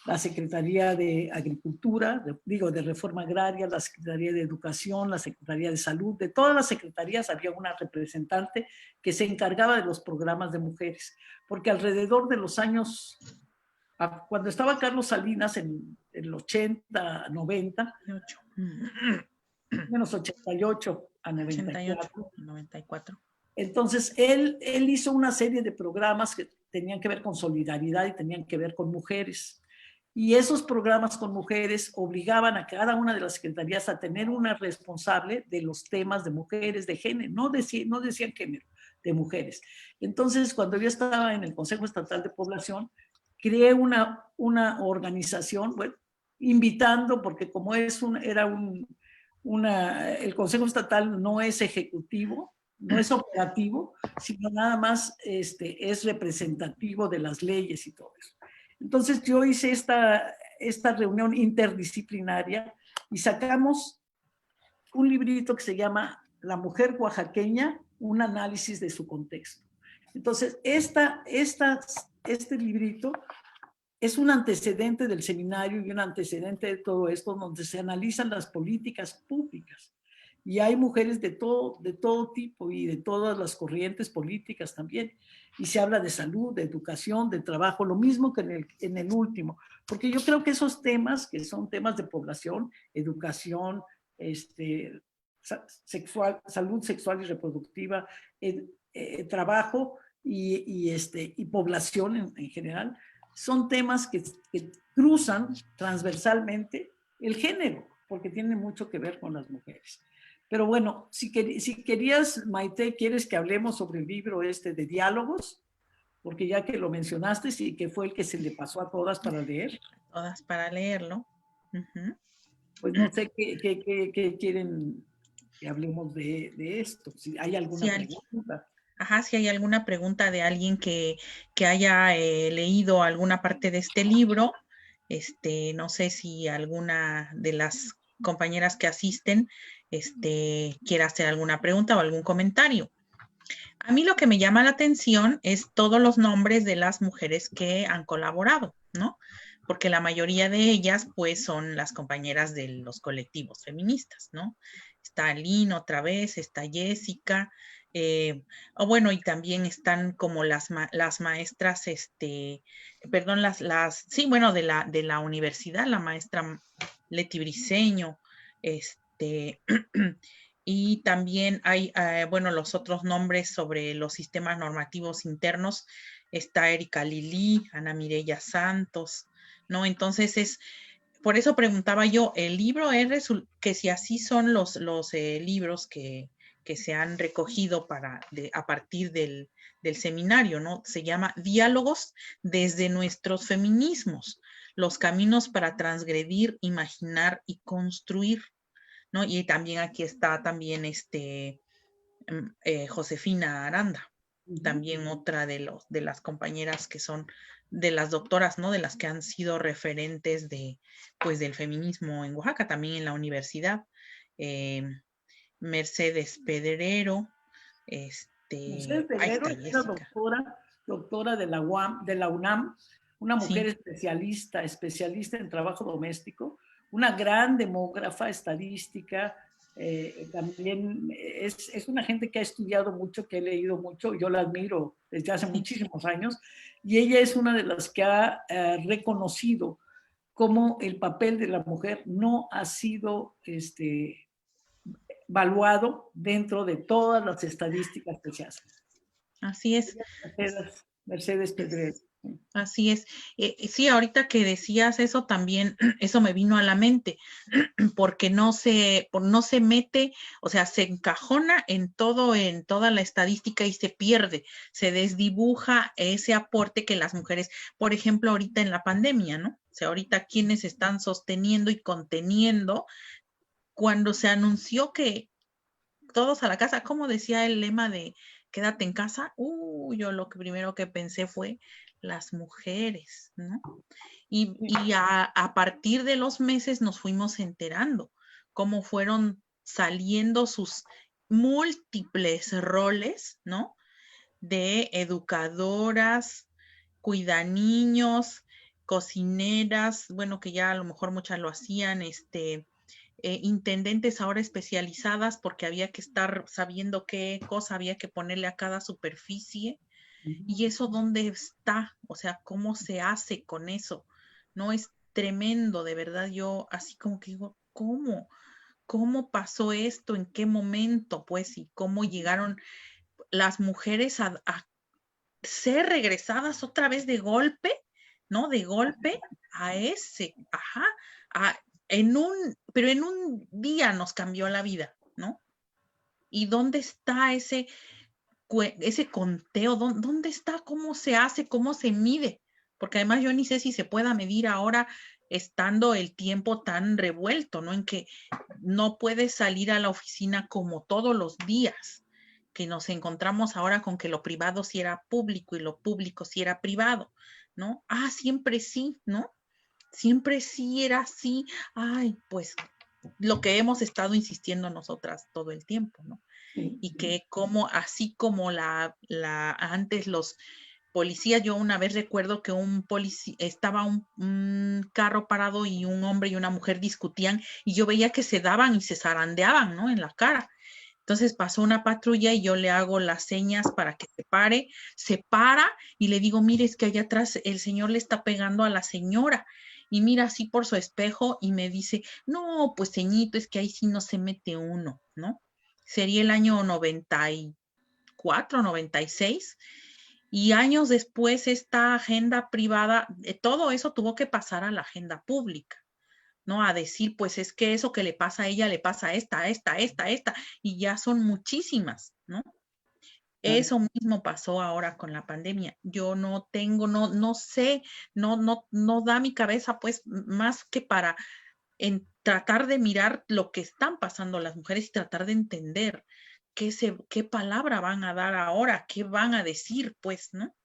la Secretaría de Agricultura, de Reforma Agraria, la Secretaría de Educación, la Secretaría de Salud. De todas las secretarías había una representante que se encargaba de los programas de mujeres, porque alrededor de los años, cuando estaba Carlos Salinas en el 80, 90, menos 88 a 94. 88, 94. Entonces, él hizo una serie de programas que tenían que ver con solidaridad y tenían que ver con mujeres. Y esos programas con mujeres obligaban a cada una de las secretarías a tener una responsable de los temas de mujeres, de género, no decían género, de mujeres. Entonces, cuando yo estaba en el Consejo Estatal de Población, creé una organización, bueno, invitando, porque como el Consejo Estatal no es ejecutivo, no es operativo, sino nada más es representativo de las leyes y todo eso. Entonces yo hice esta reunión interdisciplinaria y sacamos un librito que se llama La mujer oaxaqueña, un análisis de su contexto. Entonces, este librito es un antecedente del seminario y un antecedente de todo esto, donde se analizan las políticas públicas. Y hay mujeres de todo tipo y de todas las corrientes políticas también. Y se habla de salud, de educación, de trabajo, lo mismo que en el último. Porque yo creo que esos temas, que son temas de población, educación, salud sexual y reproductiva, trabajo y población en general, son temas que cruzan transversalmente el género, porque tienen mucho que ver con las mujeres. Pero bueno, si querías, Maite, ¿quieres que hablemos sobre el libro de diálogos? Porque ya que lo mencionaste, sí, que fue el que se le pasó a todas para leer. Todas para leerlo. Pues no sé qué quieren que hablemos de esto. Si hay alguna pregunta. Ajá, si hay alguna pregunta de alguien que haya leído alguna parte de este libro, no sé si alguna de las compañeras que asisten quiera hacer alguna pregunta o algún comentario. A mí lo que me llama la atención es todos los nombres de las mujeres que han colaborado, ¿no? Porque la mayoría de ellas, pues, son las compañeras de los colectivos feministas, ¿no? Está Aline otra vez, está Jessica, bueno, y también están como las maestras, perdón, sí, bueno, de la universidad, la maestra Leti Briceño, y también hay, bueno, los otros nombres sobre los sistemas normativos internos, está Erika Lili, Ana Mireya Santos, ¿no? Entonces por eso preguntaba yo, el libro es que si así son los libros que se han recogido a partir del seminario, ¿no? Se llama Diálogos desde nuestros feminismos, los caminos para transgredir, imaginar y construir, ¿no? Y también aquí está también Josefina Aranda. también otra de las compañeras que son de las doctoras, ¿no? De las que han sido referentes pues del feminismo en Oaxaca, también en la universidad. Mercedes Pedrero, Mercedes ahí Pedrero está es una Jessica. doctora de la UNAM, una mujer Sí. especialista en trabajo doméstico, una gran demógrafa, estadística, también es una gente que ha estudiado mucho, que he leído mucho, yo la admiro desde hace muchísimos años, y ella es una de las que ha reconocido cómo el papel de la mujer no ha sido valuado dentro de todas las estadísticas que se hacen. Así es. Mercedes Pedrero. Así es. Sí, ahorita que decías eso también, eso me vino a la mente, porque no se mete, o sea, se encajona en toda la estadística y se pierde, se desdibuja ese aporte que las mujeres, por ejemplo, ahorita en la pandemia, ¿no? O sea, ahorita quienes están sosteniendo y conteniendo, cuando se anunció que todos a la casa, como decía el lema de quédate en casa, yo lo que primero que pensé fue las mujeres, ¿no? Y a partir de los meses nos fuimos enterando cómo fueron saliendo sus múltiples roles, ¿no? De educadoras, cuidaniños, cocineras, bueno, que ya a lo mejor muchas lo hacían, intendentes ahora especializadas porque había que estar sabiendo qué cosa había que ponerle a cada superficie. ¿Y eso dónde está? O sea, ¿cómo se hace con eso? No es tremendo, de verdad. Yo así como que digo, ¿cómo? ¿Cómo pasó esto? ¿En qué momento? Pues, y cómo llegaron las mujeres a ser regresadas otra vez de golpe, ¿no? De golpe a pero en un día nos cambió la vida, ¿no? ¿Y dónde está ese conteo? ¿Dónde está? ¿Cómo se hace? ¿Cómo se mide? Porque además yo ni sé si se pueda medir ahora estando el tiempo tan revuelto, ¿no? En que no puedes salir a la oficina como todos los días, que nos encontramos ahora con que lo privado sí era público y lo público sí era privado, ¿no? Siempre sí, ¿no? Siempre sí era así. Ay, pues lo que hemos estado insistiendo nosotras todo el tiempo, ¿no? Y que así como antes los policías, yo una vez recuerdo que estaba un carro parado y un hombre y una mujer discutían y yo veía que se daban y se zarandeaban, ¿no? En la cara. Entonces pasó una patrulla y yo le hago las señas para que se para y le digo, mire, es que allá atrás el señor le está pegando a la señora. Y mira así por su espejo y me dice, no, pues ceñito, es que ahí sí no se mete uno, ¿no? Sería el año 94, 96. Y años después esta agenda privada, todo eso tuvo que pasar a la agenda pública, ¿no? A decir, pues es que eso que le pasa a ella le pasa a esta, y ya son muchísimas, ¿no? Eso mismo pasó ahora con la pandemia. Yo no tengo, no sé, no da mi cabeza, pues, más que para tratar de mirar lo que están pasando las mujeres y tratar de entender qué palabra van a dar ahora, qué van a decir, pues, ¿no?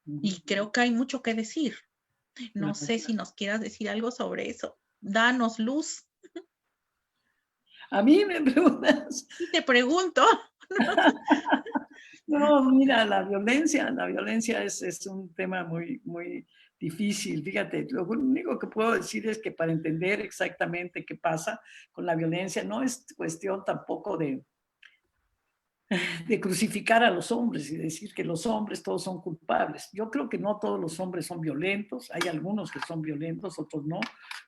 Y creo que hay mucho que decir. No sé si nos quieras decir algo sobre eso. Danos luz. A mí me preguntas. Y te pregunto. No, mira, la violencia es un tema muy, muy difícil. Fíjate, lo único que puedo decir es que para entender exactamente qué pasa con la violencia, no es cuestión tampoco de crucificar a los hombres y decir que los hombres todos son culpables. Yo creo que no todos los hombres son violentos, hay algunos que son violentos, otros no,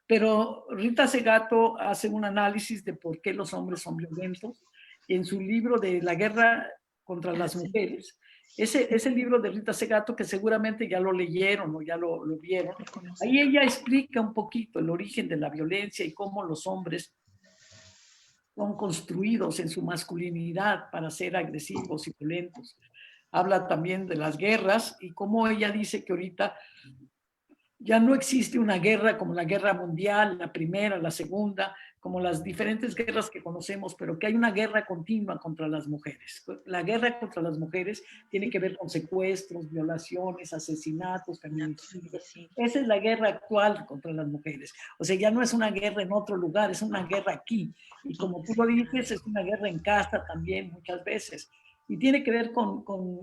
pero Rita Segato hace un análisis de por qué los hombres son violentos en su libro de La guerra contra las mujeres. Ese libro de Rita Segato, que seguramente ya lo leyeron o ya lo vieron, ahí ella explica un poquito el origen de la violencia y cómo los hombres son construidos en su masculinidad para ser agresivos y violentos. Habla también de las guerras y cómo ella dice que ahorita Ya no existe una guerra como la guerra mundial, la primera, la segunda, como las diferentes guerras que conocemos, pero que hay una guerra continua contra las mujeres. La guerra contra las mujeres tiene que ver con secuestros, violaciones, asesinatos, feminicidios. Esa es la guerra actual contra las mujeres. O sea, ya no es una guerra en otro lugar, es una guerra aquí. Y como tú lo dices, es una guerra en casa también muchas veces. Y tiene que ver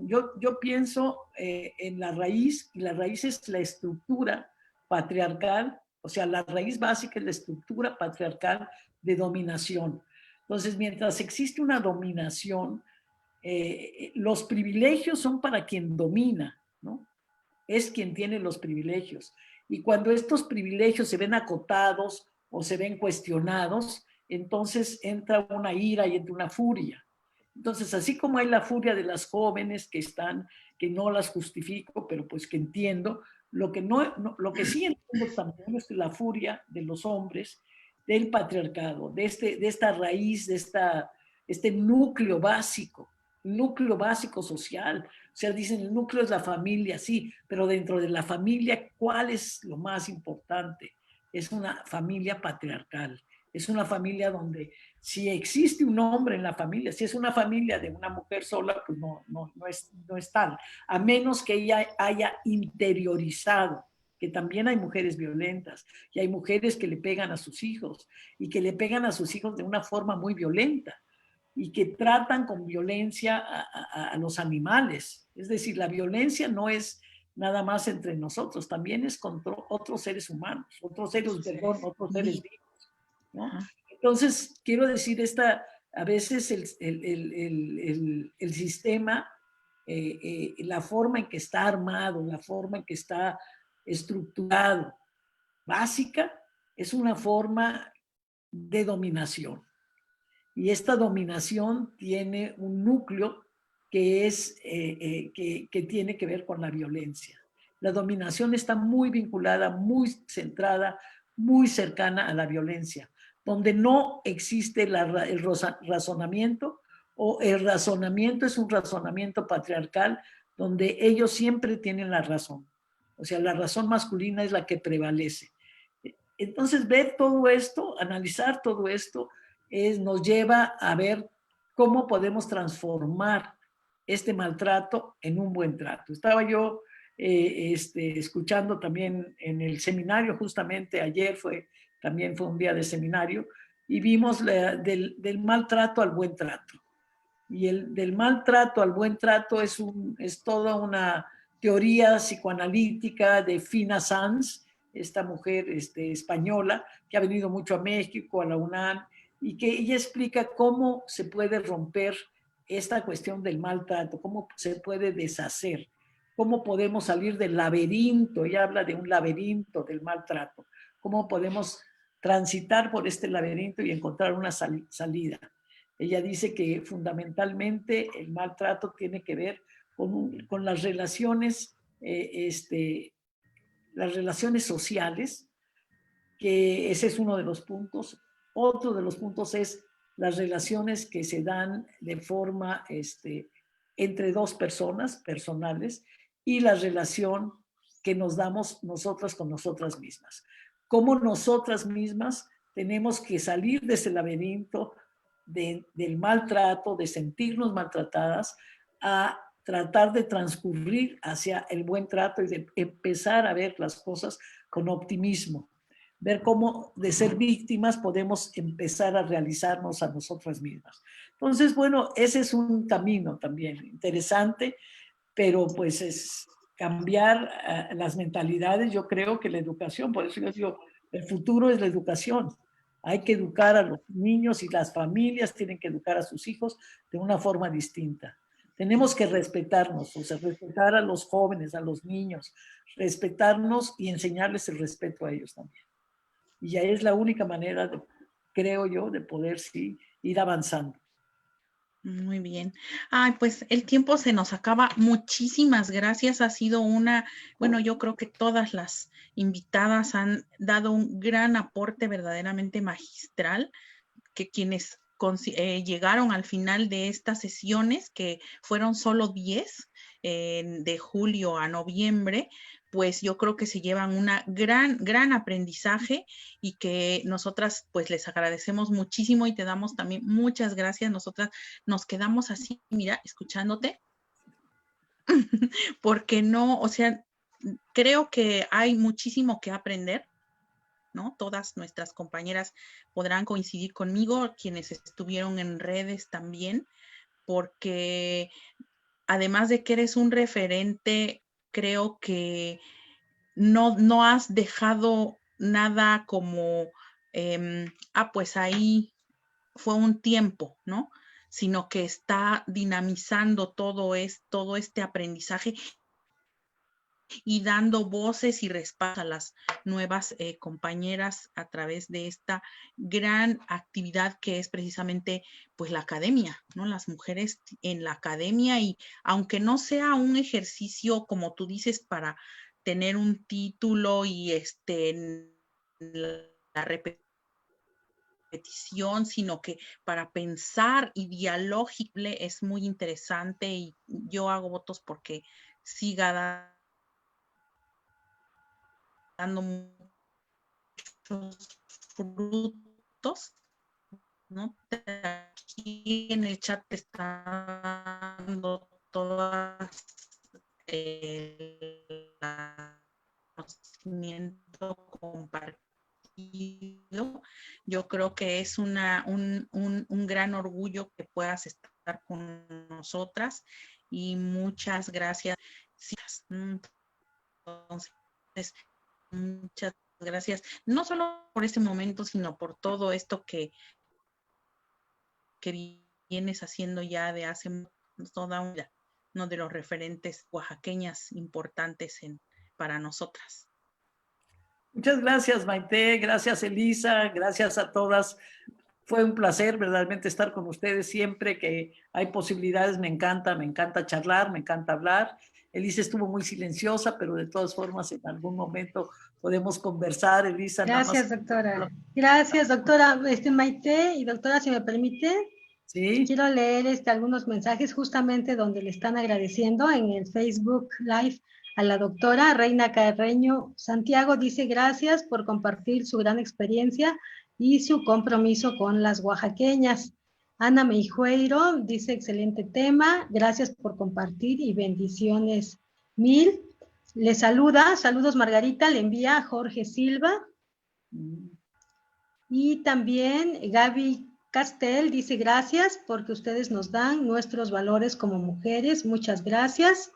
yo pienso en la raíz, y la raíz es la estructura patriarcal, o sea, la raíz básica es la estructura patriarcal de dominación. Entonces, mientras existe una dominación, los privilegios son para quien domina, ¿no? Es quien tiene los privilegios. Y cuando estos privilegios se ven acotados o se ven cuestionados, entonces entra una ira y entra una furia. Entonces, así como hay la furia de las jóvenes que no las justifico, pero pues que entiendo, lo que sí entiendo también es la furia de los hombres, del patriarcado, de esta raíz, este núcleo básico social. O sea, dicen el núcleo es la familia, sí, pero dentro de la familia, ¿cuál es lo más importante? Es una familia patriarcal, es una familia donde si existe un hombre en la familia, si es una familia de una mujer sola, pues no es tal, a menos que ella haya interiorizado que también hay mujeres violentas y hay mujeres que le pegan a sus hijos y que le pegan a sus hijos de una forma muy violenta y que tratan con violencia a los animales. Es decir, la violencia no es nada más entre nosotros, también es contra otros seres humanos, otros seres vivos, ¿no? Entonces, quiero decir, a veces el sistema, la forma en que está armado, la forma en que está estructurado, básica, es una forma de dominación. Y esta dominación tiene un núcleo que tiene que ver con la violencia. La dominación está muy vinculada, muy centrada, muy cercana a la violencia, donde no existe el razonamiento, o el razonamiento es un razonamiento patriarcal, donde ellos siempre tienen la razón. O sea, la razón masculina es la que prevalece. Entonces, ver todo esto, analizar todo esto, nos lleva a ver cómo podemos transformar este maltrato en un buen trato. Estaba yo escuchando también en el seminario, justamente ayer también fue un día de seminario, y vimos del maltrato al buen trato. Y del maltrato al buen trato es toda una teoría psicoanalítica de Fina Sanz, esta mujer española que ha venido mucho a México, a la UNAM, y que ella explica cómo se puede romper esta cuestión del maltrato, cómo se puede deshacer, cómo podemos salir del laberinto. Ella habla de un laberinto del maltrato, cómo podemos transitar por este laberinto y encontrar una salida. Ella dice que fundamentalmente el maltrato tiene que ver con las relaciones, las relaciones sociales, que ese es uno de los puntos. Otro de los puntos es las relaciones que se dan de forma entre dos personas personales, y la relación que nos damos nosotras con nosotras mismas. Cómo nosotras mismas tenemos que salir de ese laberinto del maltrato, de sentirnos maltratadas, a tratar de transcurrir hacia el buen trato y de empezar a ver las cosas con optimismo. Ver cómo de ser víctimas podemos empezar a realizarnos a nosotras mismas. Entonces, bueno, ese es un camino también interesante, pero pues es cambiar las mentalidades. Yo creo que la educación, por eso yo digo, el futuro es la educación. Hay que educar a los niños y las familias tienen que educar a sus hijos de una forma distinta. Tenemos que respetarnos, o sea, respetar a los jóvenes, a los niños, respetarnos y enseñarles el respeto a ellos también. Y ya es la única manera, creo yo, de poder sí ir avanzando. Muy bien. Ay, pues el tiempo se nos acaba. Muchísimas gracias. Ha sido bueno, yo creo que todas las invitadas han dado un gran aporte verdaderamente magistral, que quienes llegaron al final de estas sesiones, que fueron solo 10, de julio a noviembre, pues yo creo que se llevan una gran aprendizaje y que nosotras pues les agradecemos muchísimo y te damos también muchas gracias. Nosotras nos quedamos así, mira, escuchándote, porque no, o sea, creo que hay muchísimo que aprender, ¿no? Todas nuestras compañeras podrán coincidir conmigo, quienes estuvieron en redes también, porque además de que eres un referente, creo que no has dejado nada como, pues ahí fue un tiempo, ¿no? Sino que está dinamizando todo este aprendizaje y dando voces y respaldo a las nuevas compañeras a través de esta gran actividad que es precisamente pues la academia, ¿no? Las mujeres en la academia, y aunque no sea un ejercicio, como tú dices, para tener un título y la repetición, sino que para pensar y dialogible es muy interesante, y yo hago votos porque siga dando muchos frutos, ¿no? Aquí en el chat te están dando todas el conocimiento compartido. Yo creo que es un gran orgullo que puedas estar con nosotras, y muchas gracias. Entonces, muchas gracias, no solo por este momento, sino por todo esto que vienes haciendo ya de hace toda una vida, ¿no? De los referentes oaxaqueñas importantes para nosotras. Muchas gracias, Maite, gracias, Elisa, gracias a todas. Fue un placer verdaderamente estar con ustedes siempre que hay posibilidades. Me encanta charlar, me encanta hablar. Elisa estuvo muy silenciosa, pero de todas formas en algún momento podemos conversar. Elisa, gracias, nada más. Doctora. Gracias, doctora Maite, y doctora, si me permite, ¿Sí? quiero leer algunos mensajes justamente donde le están agradeciendo en el Facebook Live a la doctora Reina Carreño Santiago. Dice: gracias por compartir su gran experiencia y su compromiso con las oaxaqueñas. Ana Meijueiro dice: excelente tema, gracias por compartir y bendiciones mil. Le saludos Margarita, le envía a Jorge Silva. Y también Gaby Castel dice: gracias porque ustedes nos dan nuestros valores como mujeres, muchas gracias.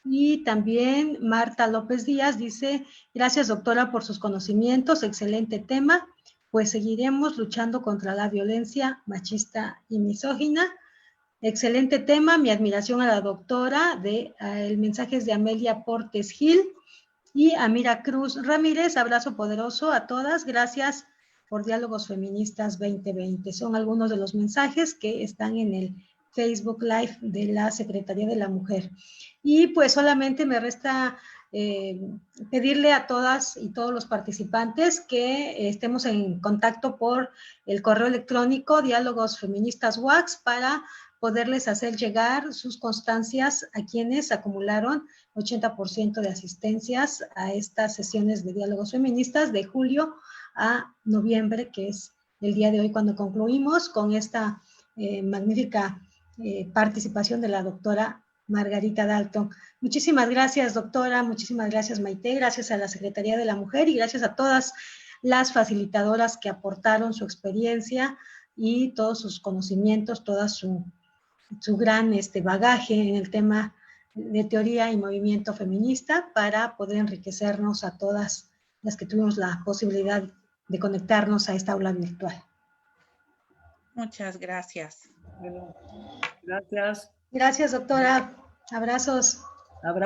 Y también Marta López Díaz dice: gracias, doctora, por sus conocimientos, excelente tema, pues seguiremos luchando contra la violencia machista y misógina. Excelente tema, mi admiración a la doctora. El mensaje es de Amelia Portes Gil. Y Amira Cruz Ramírez: abrazo poderoso a todas, gracias por Diálogos Feministas 2020. Son algunos de los mensajes que están en el Facebook Live de la Secretaría de la Mujer. Y pues solamente me resta pedirle a todas y todos los participantes que estemos en contacto por el correo electrónico dialogosfeministaswax para poderles hacer llegar sus constancias a quienes acumularon 80% de asistencias a estas sesiones de diálogos feministas de julio a noviembre, que es el día de hoy cuando concluimos con esta magnífica participación de la doctora Margarita Dalton. Muchísimas gracias, doctora, muchísimas gracias, Maite, gracias a la Secretaría de la Mujer y gracias a todas las facilitadoras que aportaron su experiencia y todos sus conocimientos, toda su gran bagaje en el tema de teoría y movimiento feminista para poder enriquecernos a todas las que tuvimos la posibilidad de conectarnos a esta aula virtual. Muchas gracias. Bueno, gracias. Gracias, doctora. Abrazos. Abrazos.